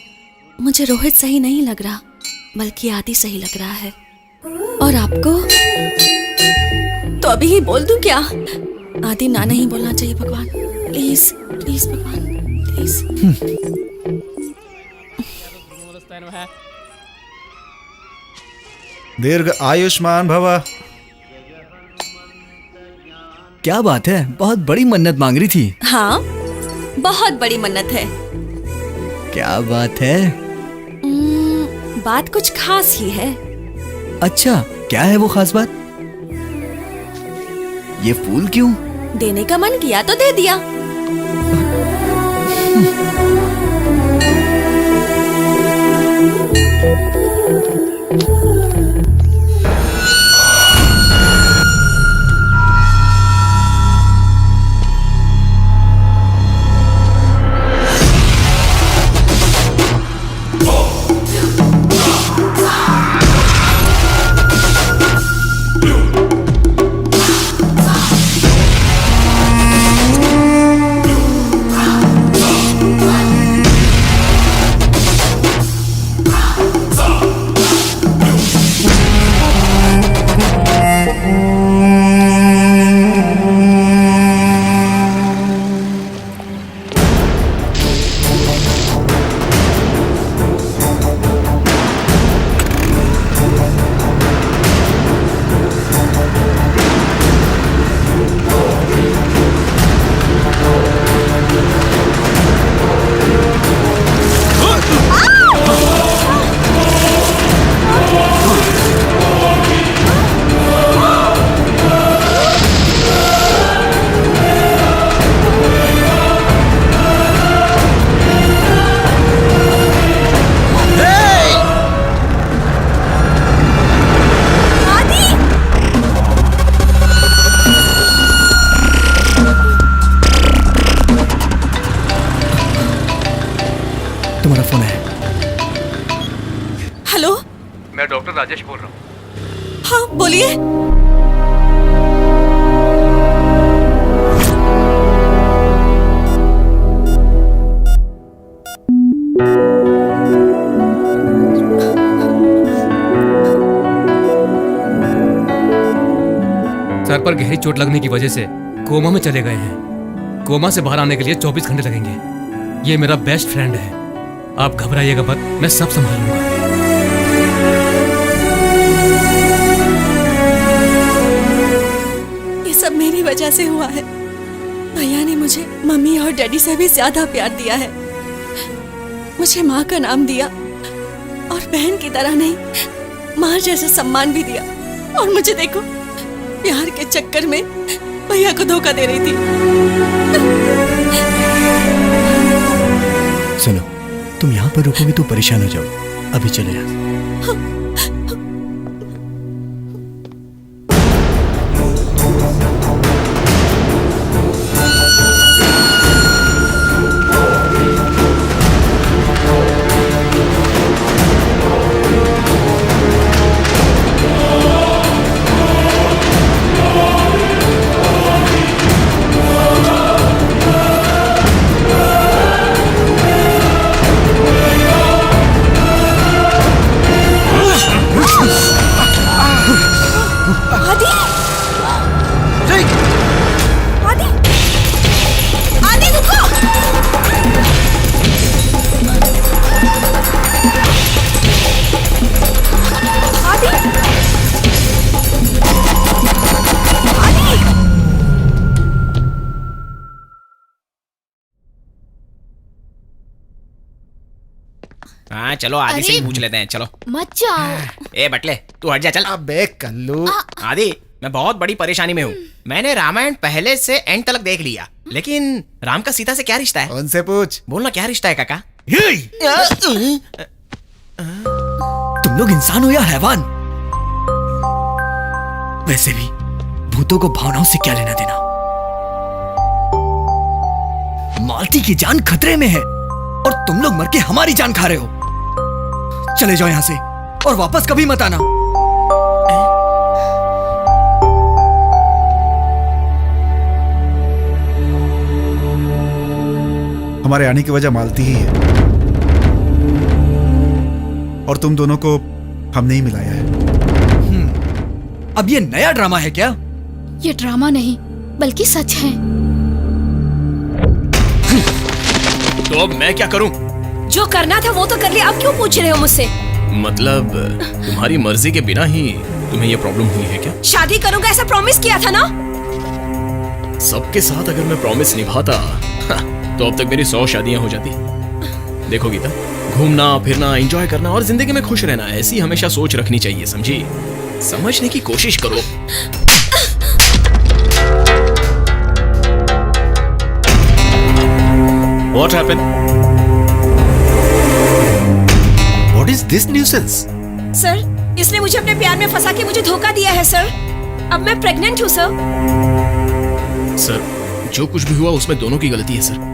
मुझे रोहित सही नहीं लग रहा, बल्कि आदि सही लग रहा है। और आपको तो अभी ही बोल दूं क्या? आदि ना नहीं बोलना चाहिए भगवान, प्लीज प्लीज भगवान प्लीज। दीर्घ आयुष्मान भव। क्या बात है, बहुत बड़ी मन्नत मांग रही थी। हाँ, बहुत बड़ी मन्नत है। क्या बात है? बात कुछ खास ही है। अच्छा, क्या है वो खास बात? ये फूल क्यों? देने का मन किया तो दे दिया। तुम्हारा फोन है। हेलो, मैं डॉक्टर राजेश बोल रहा हूँ। हाँ बोलिए। सर पर गहरी चोट लगने की वजह से कोमा में चले गए हैं। कोमा से बाहर आने के लिए 24 घंटे लगेंगे। ये मेरा बेस्ट फ्रेंड है, आप घबराइएगा मत, मैं सब संभाल लूंगा। ये सब मेरी वजह से हुआ है। भैया ने मुझे मम्मी और डैडी से भी ज्यादा प्यार दिया है। मुझे माँ का नाम दिया और बहन की तरह नहीं, माँ जैसा सम्मान भी दिया। और मुझे देखो, प्यार के चक्कर में भैया को धोखा दे रही थी। सुनो, तुम यहाँ पर रुकोगे तो परेशान हो जाओ। अभी चले यहाँ। हाँ चलो आदि से ही अरे! पूछ लेते हैं, चलो। मत जाओ। ए बटले तू हट जा, चल। अबे कल्लू, आदि मैं बहुत बड़ी परेशानी में हूँ। मैंने रामायण पहले से एंड तक देख लिया, लेकिन राम का सीता से क्या रिश्ता है? उनसे पूछ। बोलना क्या रिश्ता है काका? तुम लोग इंसान हो या हैवान? वैसे भी भूतों को भावनाओं से क्या लेना देना। मालती की जान खतरे में है और तुम लोग मर के हमारी जान खा रहे हो। चले जाओ यहां से और वापस कभी मत आना। हमारे आने की वजह मालती ही है और तुम दोनों को हमने ही मिलाया है। अब ये नया ड्रामा है क्या? ये ड्रामा नहीं बल्कि सच है। तो अब मैं क्या करूं? जो करना था वो तो कर लिया, अब क्यों पूछ रहे हो मुझसे? मतलब तुम्हारी मर्जी के बिना ही तुम्हें ये प्रॉब्लम हुई है क्या? शादी करूंगा ऐसा प्रॉमिस किया था ना। सबके साथ अगर मैं प्रॉमिस निभाता तो अब तक मेरी 100 शादियां हो जाती। देखो गीता, घूमना फिरना, एंजॉय करना और जिंदगी में खुश रहना, ऐसी हमेशा सोच रखनी चाहिए, समझी? समझने की कोशिश करो। What happened? What is this nuisance? Sir, इसने मुझे अपने प्यार में फंसा के मुझे धोखा दिया है सर। अब मैं प्रेग्नेंट हूँ सर। सर, जो कुछ भी हुआ उसमें दोनों की गलती है सर।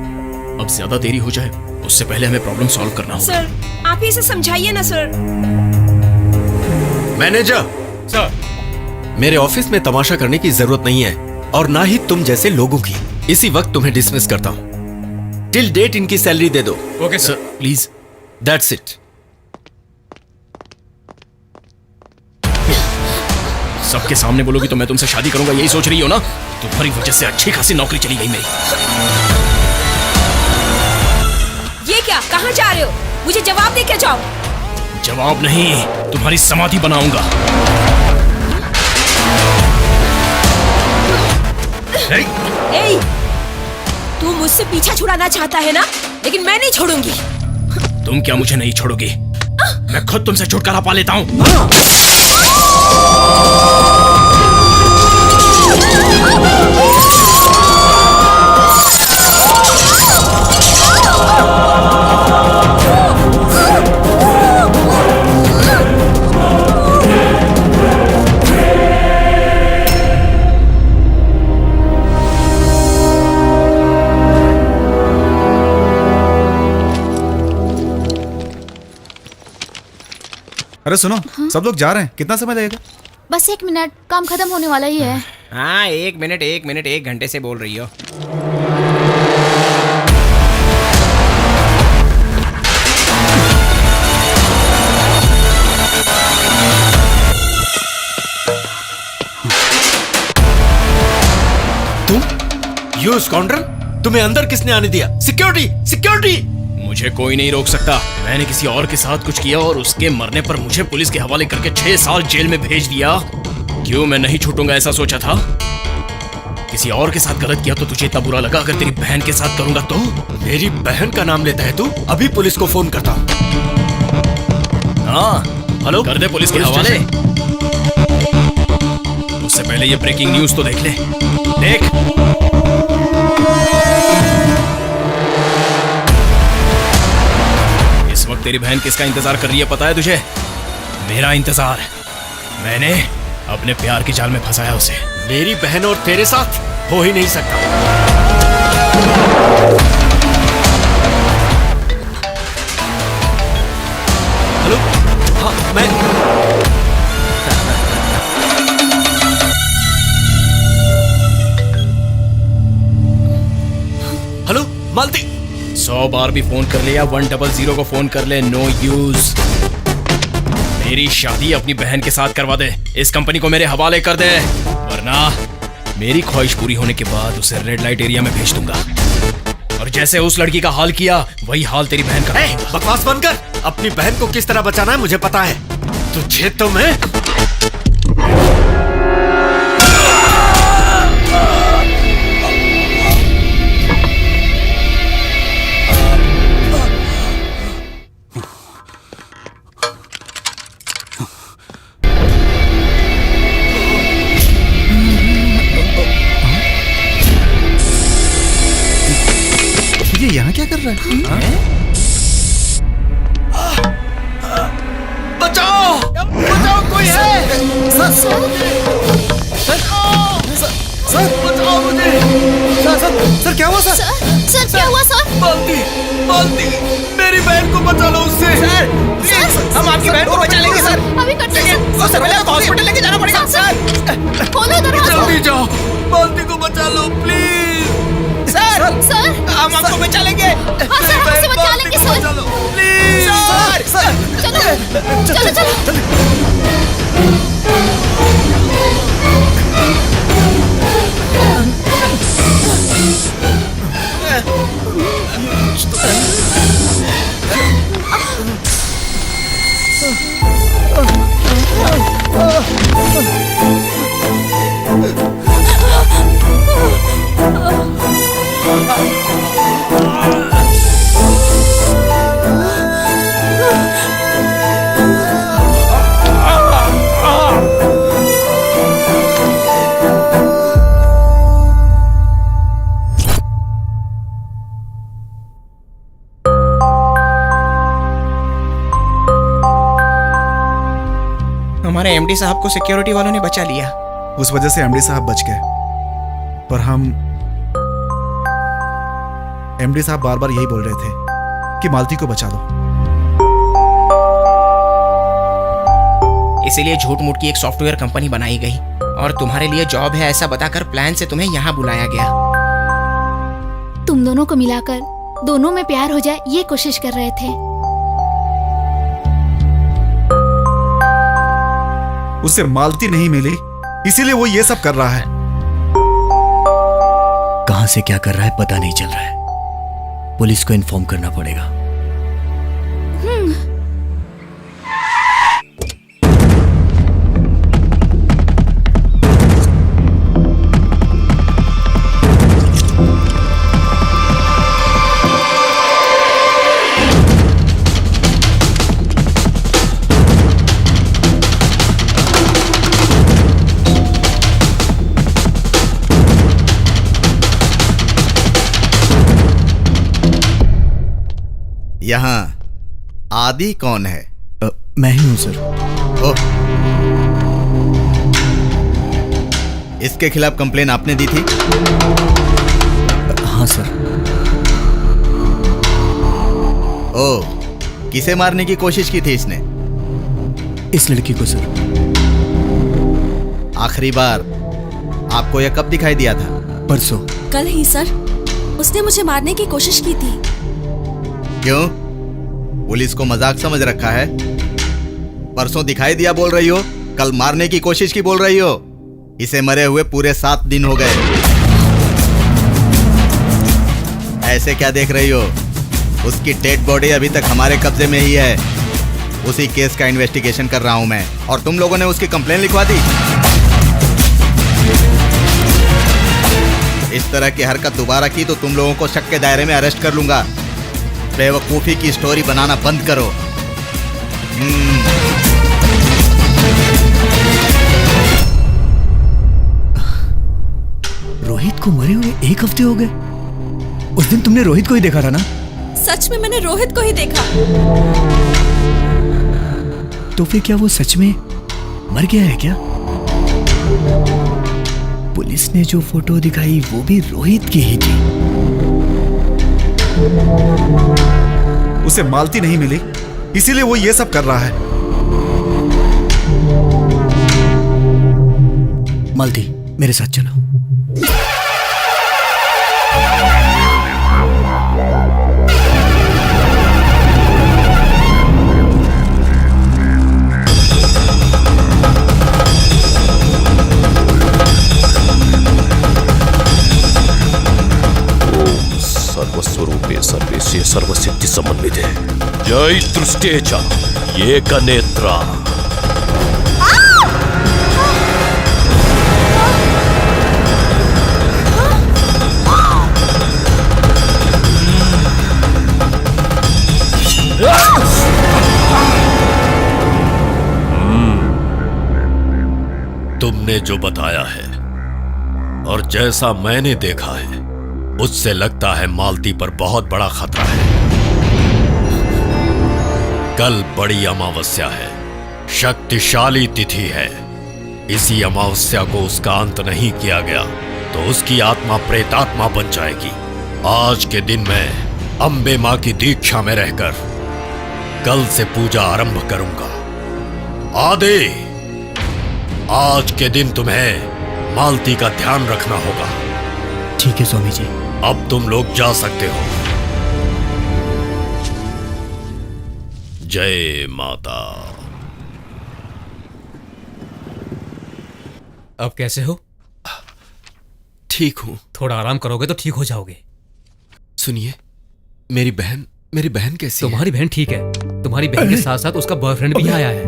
अब ज्यादा देरी हो जाए उससे पहले हमें प्रॉब्लम सॉल्व करना होगा। सर, आप ही इसे समझाइए ना सर। मैनेजर सर, मेरे ऑफिस में तमाशा करने की जरूरत नहीं है और ना ही तुम जैसे लोगों की। इसी वक्त तुम्हें डिसमिस करता हूँ। टिल डेट इनकी सैलरी दे दो। Okay sir please. That's it. सबके सामने बोलोगी तो मैं तुमसे शादी करूंगा, यही सोच रही हो ना? तुम्हारी वजह से अच्छी खासी नौकरी चली गई मेरी। ये क्या, कहाँ जा रहे हो? मुझे जवाब दे के जाओ। जवाब नहीं, तुम्हारी समाधि बनाऊंगा। ए, तू मुझसे पीछा छुड़ाना चाहता है ना, लेकिन मैं नहीं छोड़ूंगी। तुम क्या मुझे नहीं छोड़ोगी? मैं खुद तुमसे छुटकारा पा लेता हूँ। अरे सुनो, सब लोग जा रहे हैं, कितना समय लगेगा? बस 1 मिनट, काम खत्म होने वाला ही है। हाँ 1 मिनट 1 घंटे से बोल रही हो। तुम यू स्काउंड्रल, तुम्हें अंदर किसने आने दिया? Security, security! मुझे कोई नहीं रोक सकता। मैंने किसी और के साथ कुछ किया और उसके मरने पर मुझे पुलिस के हवाले करके 6 साल जेल में भेज दिया। क्यों मैं नहीं छूटूंगा ऐसा सोचा था? किसी और के साथ गलत किया तो तुझे इतना बुरा लगा, अगर तेरी बहन के साथ करूंगा तो? मेरी बहन का नाम लेता है तू? अभी पुलिस को फोन करता हूँ। हाँ हेलो, कर दे पुलिस के हवाले। उससे पहले ये ब्रेकिंग न्यूज तो देख ले। देख, इस वक्त तेरी बहन किसका इंतजार कर रही है पता है तुझे? मेरा इंतजार। मैंने अपने प्यार के जाल में फंसाया उसे। मेरी बहन और तेरे साथ हो ही नहीं सकता। हेलो, हाँ मैं हेलो मालती। 100 बार भी फोन कर ले या 100 को फोन कर ले, नो यूज। मेरी शादी अपनी बहन के साथ करवा दे, इस कंपनी को मेरे हवाले कर दे, वरना मेरी ख्वाहिश पूरी होने के बाद उसे रेड लाइट एरिया में भेज दूंगा। और जैसे उस लड़की का हाल किया वही हाल तेरी बहन का। बकवास बंद कर। अपनी बहन को किस तरह बचाना है मुझे पता है। तुझे तो मैं यहाँ क्या कर रहा है? बचाओ बचाओ, कोई है? सर बचाओ मुझे। सर क्या हुआ? सर क्या हुआ सर? बाल्टी मेरी बहन को बचा लो उससे। सर हम आपकी बहन को बचा लेंगे सर। अभी करते हैं सर पहले आपको हॉस्पिटल लेके जाना पड़ेगा। सर खोलो दरवाजा। जल्दी जाओ, बाल्टी को बचा लो प्लीज। सर हम आपको बचा लेंगे। हाँ सर, हम उसे बचा लेंगे सर। Please sir. चलो चलो चलो। हमारे एमडी साहब को सिक्योरिटी वालों ने बचा लिया। उस वजह से एमडी साहब बच गए, पर हम एमडी साहब बार बार यही बोल रहे थे कि मालती को बचा दो। इसीलिए झूठ मूठ की एक सॉफ्टवेयर कंपनी बनाई गई और तुम्हारे लिए जॉब है ऐसा बताकर प्लान से तुम्हें यहाँ बुलाया गया। तुम दोनों को मिलाकर दोनों में प्यार हो जाए ये कोशिश कर रहे थे। उसे मालती नहीं मिली, इसीलिए वो ये सब कर रहा है। कहां से क्या कर रहा है पता नहीं चल रहा है। पुलिस को इन्फॉर्म करना पड़ेगा। यहाँ आदि कौन है? मैं ही हूं सर। ओह, इसके खिलाफ कंप्लेन आपने दी थी? हाँ सर। ओह, किसे मारने की कोशिश की थी इसने? इस लड़की को सर। आखिरी बार आपको यह कब दिखाई दिया था? परसों। कल ही सर, उसने मुझे मारने की कोशिश की थी। क्यों? पुलिस को मजाक समझ रखा है? परसों दिखाई दिया बोल रही हो, कल मारने की कोशिश की बोल रही हो। इसे मरे हुए पूरे 7 दिन हो गए। ऐसे क्या देख रही हो? उसकी डेड बॉडी अभी तक हमारे कब्जे में ही है। उसी केस का इन्वेस्टिगेशन कर रहा हूं मैं, और तुम लोगों ने उसकी कंप्लेन लिखवा दी। इस तरह की हरकत दोबारा की तो तुम लोगों को शक के दायरे में अरेस्ट कर लूंगा। बेवकूफी की स्टोरी बनाना बंद करो। रोहित को मरे हुए 1 हफ्ते हो गए। उस दिन तुमने रोहित को ही देखा था ना? सच में मैंने रोहित को ही देखा। तो फिर क्या वो सच में मर गया है क्या? पुलिस ने जो फोटो दिखाई वो भी रोहित की ही थी। उसे मालती नहीं मिली, इसीलिए वो ये सब कर रहा है। मालती, मेरे साथ चलो। सर्वस्वरूपे सर्वेशे सर्वसिद्धि समन्विते जय दृष्टेचा एकनेत्रा। तुमने जो बताया है और जैसा मैंने देखा है उससे लगता है मालती पर बहुत बड़ा खतरा है। कल बड़ी अमावस्या है, शक्तिशाली तिथि है। इसी अमावस्या को उसका अंत नहीं किया गया तो उसकी आत्मा प्रेतात्मा बन जाएगी। आज के दिन मैं अंबे मां की दीक्षा में रहकर कल से पूजा आरंभ करूंगा। आदे, आज के दिन तुम्हें मालती का ध्यान रखना होगा। ठीक है स्वामी जी। अब तुम लोग जा सकते हो। जय माता। अब कैसे हो? ठीक हूँ। थोड़ा आराम करोगे तो ठीक हो जाओगे। सुनिए, मेरी बहन कैसी है? तुम्हारी बहन ठीक है। तुम्हारी बहन के साथ साथ उसका बॉयफ्रेंड भी आया है।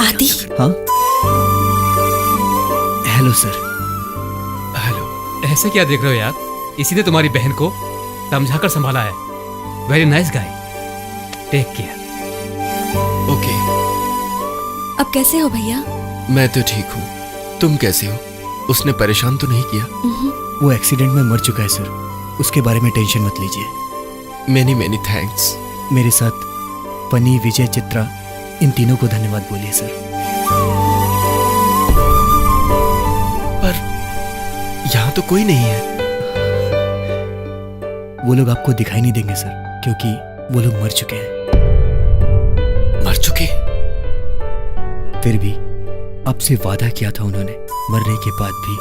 आदि। हाँ, हेलो सर। ऐसे क्या देख रहे हो यार? इसी ने तुम्हारी बहन को समझाकर संभाला है। Very nice guy. Take care. Okay. अब कैसे हो भैया? मैं तो ठीक हूँ, तुम कैसे हो? उसने परेशान तो नहीं किया? वो एक्सीडेंट में मर चुका है सर, उसके बारे में टेंशन मत लीजिए। Many many thanks. मेरे साथ पनी, विजय, चित्रा, इन तीनों को धन्यवाद बोलिए सर। पर यहाँ तो कोई नहीं है। वो लोग आपको दिखाई नहीं देंगे सर, क्योंकि वो लोग मर चुके हैं। मर चुके? फिर भी आपसे वादा किया था उन्होंने, मरने के बाद भी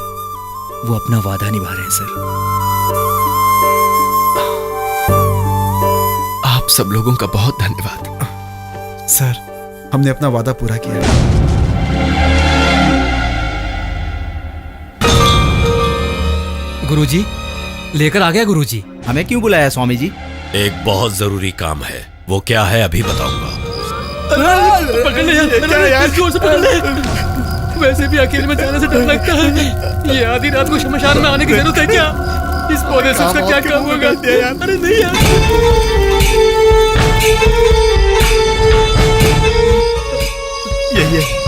वो अपना वादा निभा रहे हैं सर। आप सब लोगों का बहुत धन्यवाद। सर, हमने अपना वादा पूरा किया। गुरुजी, लेकर आ गया गुरुजी। हमें क्यों बुलाया स्वामी जी? एक बहुत जरूरी काम है, वो क्या है अभी बताऊंगा। पकड़ ले यार, जोर से पकड़ ले। वैसे भी अकेले में जाने से डर लगता है। ये आधी रात को शमशान में आने की जरूरत है क्या? इस पौधे से उसका क्या काम होगा? अरे नहीं यार। यही है।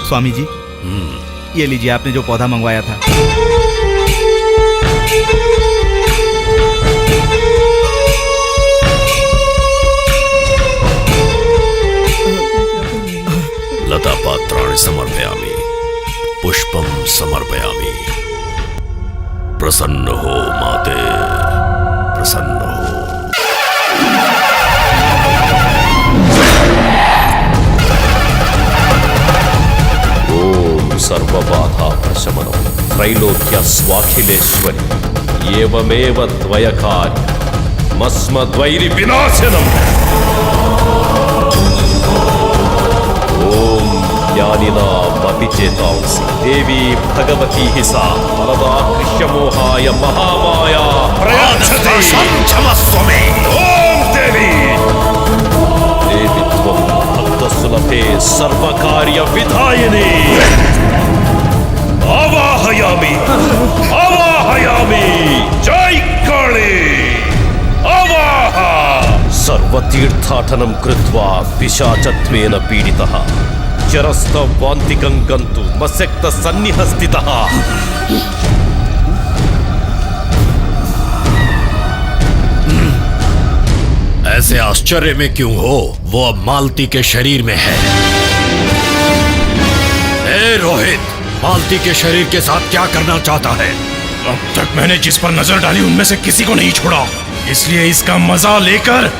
स्वामी जी, ये लीजिए आपने जो पौधा मंगवाया था। लता पात्राणि समर्पयामि, पुष्पम समर्पयामि। प्रसन्न हो माते, प्रसन्न हो। ओम सर्वबाधा प्रशमनम त्रैलोक्य स्वाखिलेश्वरी एवमेव द्वयकार्य मस्मद्वैरि विनाशनम। ओम ज्ञानिनामपि चेतांसि देवी भगवती हि सा वरदा कृष्यमोहाय महामाया प्रयच्छति। क्षमस्व मे। ओम देवी देवी त्वं भक्तसुलभे सर्वकार्य विधायिनी। आवाहयामि आवाहयामि। जय काली। आवाह। सर्वतीर्थाटनं कृत्वा पिशाचत्वेन पीडितः चरस्तवान्तिकं गन्तु मस्यक्तसन्निह स्थितः। ऐसे आश्चर्य में क्यों हो? वो अब मालती के शरीर में है। ए रोहित, मालती के शरीर के साथ क्या करना चाहता है? अब तक मैंने जिस पर नजर डाली उनमें से किसी को नहीं छोड़ा, इसलिए इसका मजा लेकर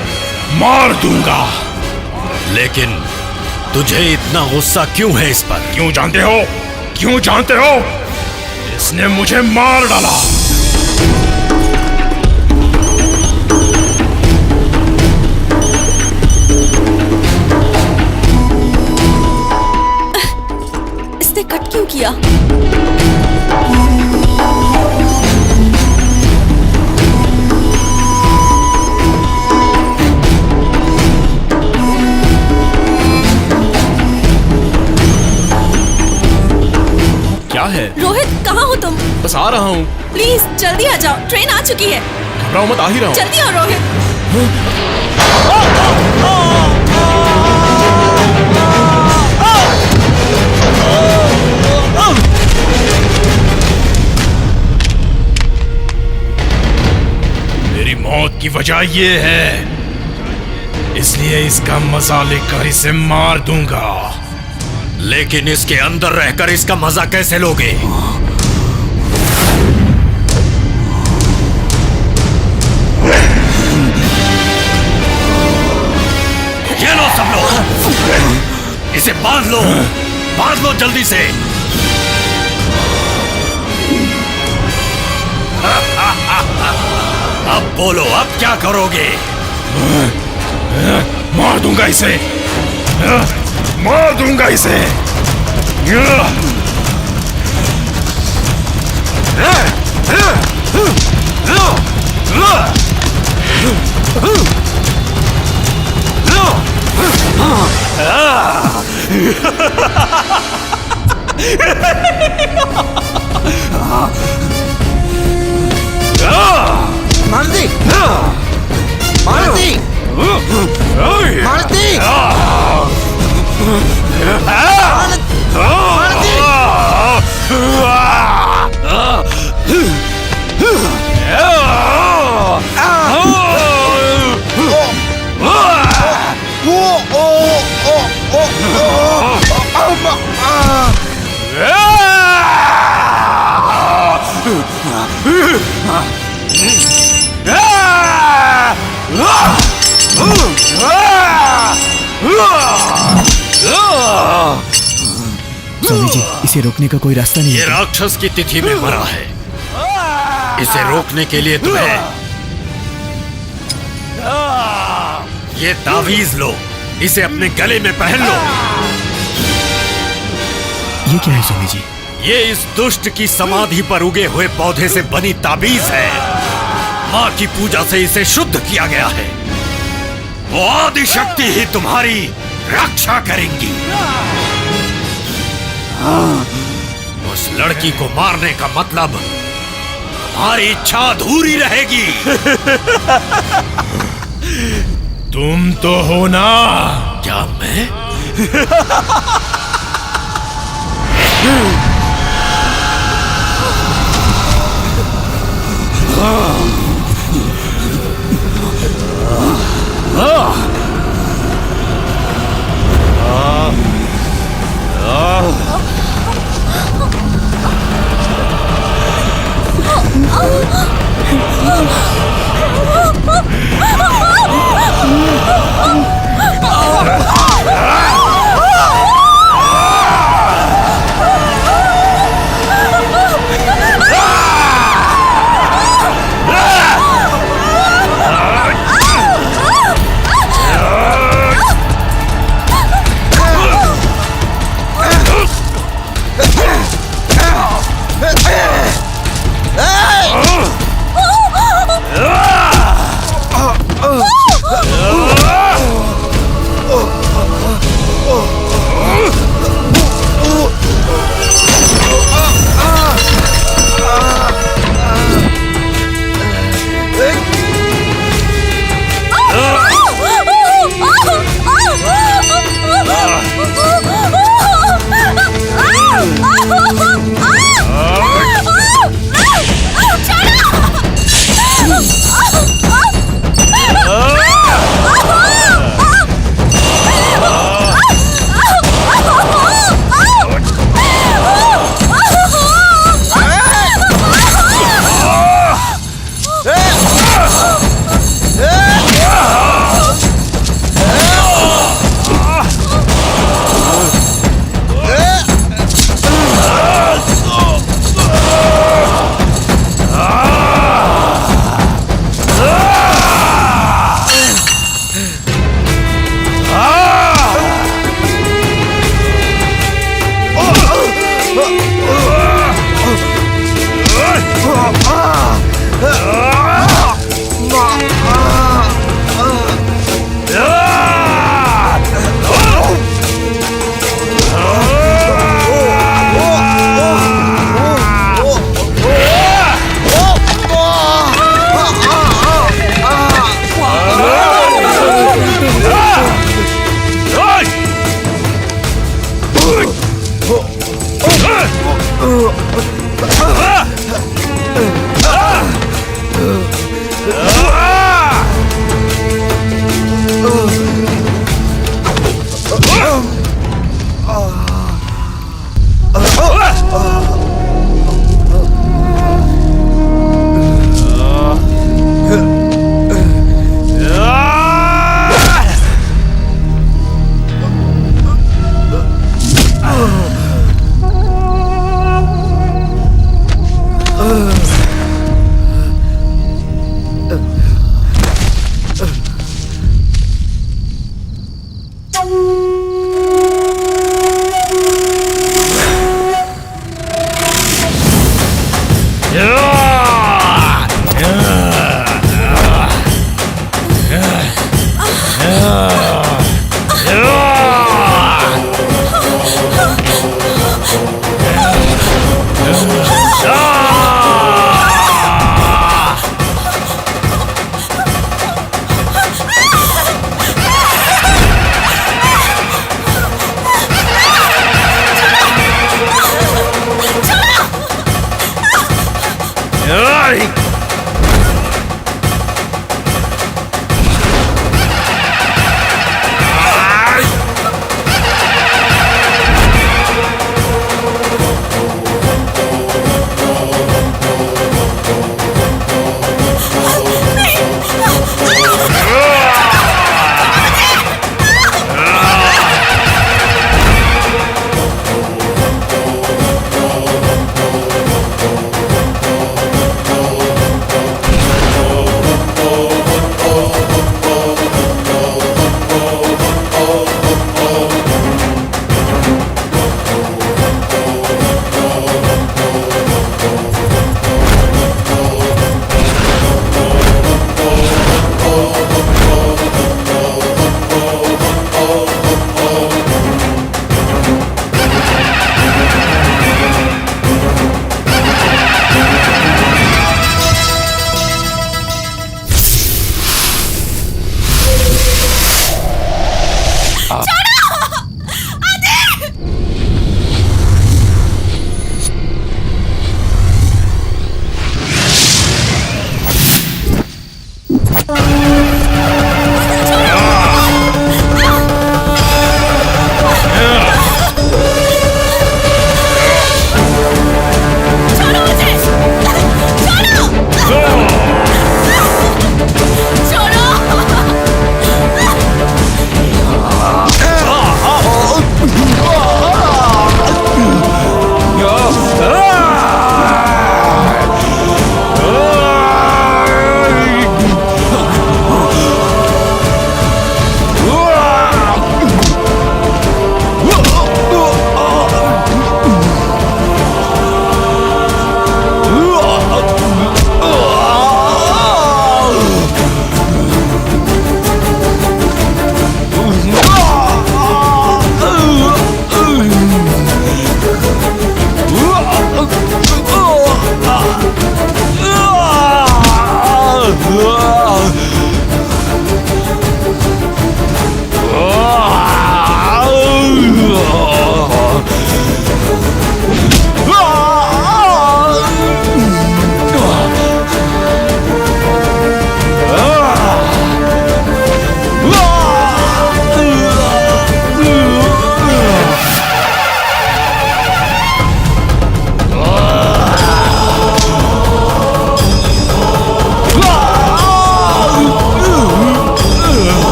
मार दूंगा। लेकिन तुझे इतना गुस्सा क्यों है इस पर? क्यों जानते हो? क्यों जानते हो? इसने मुझे मार डाला। इसने कट क्यों किया? क्या है? रोहित, कहाँ हो तुम? बस आ रहा हूँ। प्लीज जल्दी आ जाओ, ट्रेन आ चुकी है। घबराओ मत, आ ही रहा हूँ। जल्दी आओ रोहित। मेरी मौत की वजह ये है, इसलिए इसका मजा लेकर इसे मार दूंगा। लेकिन इसके अंदर रहकर इसका मजा कैसे लोगे? ये लो सब लोग, इसे बांध लो जल्दी से। अब बोलो, अब क्या करोगे? मार दूंगा इसे, मार दूंगा इसे। मारुति! मारुति! मारुति! स्वामी जी, इसे रोकने का कोई रास्ता नहीं ये है? राक्षस की तिथि में मरा है। इसे रोकने के लिए तुम्हें ये तावीज लो, इसे अपने गले में पहन लो। ये क्या है स्वामी जी? ये इस दुष्ट की समाधि पर उगे हुए पौधे से बनी ताबीज है। माँ की पूजा से इसे शुद्ध किया गया है। वो आदि शक्ति ही तुम्हारी रक्षा करेंगी। उस लड़की को मारने का मतलब हमारी इच्छा अधूरी रहेगी। तुम तो हो ना? क्या मैं?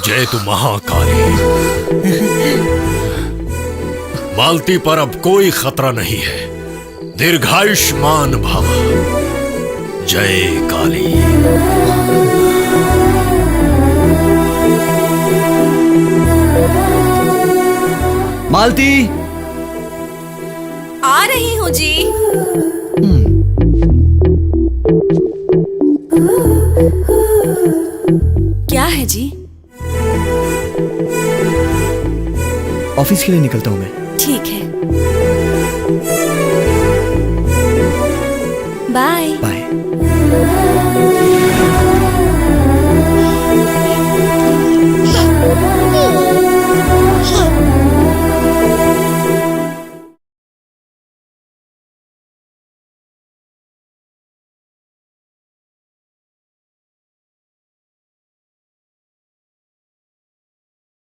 जय तू महाकाली। मालती पर अब कोई खतरा नहीं है। दीर्घायुष्मान भव। जय काली। मालती, आ रही हूँ जी। क्या है जी? ऑफिस के लिए निकलता हूं मैं। ठीक है, बाय। बाय।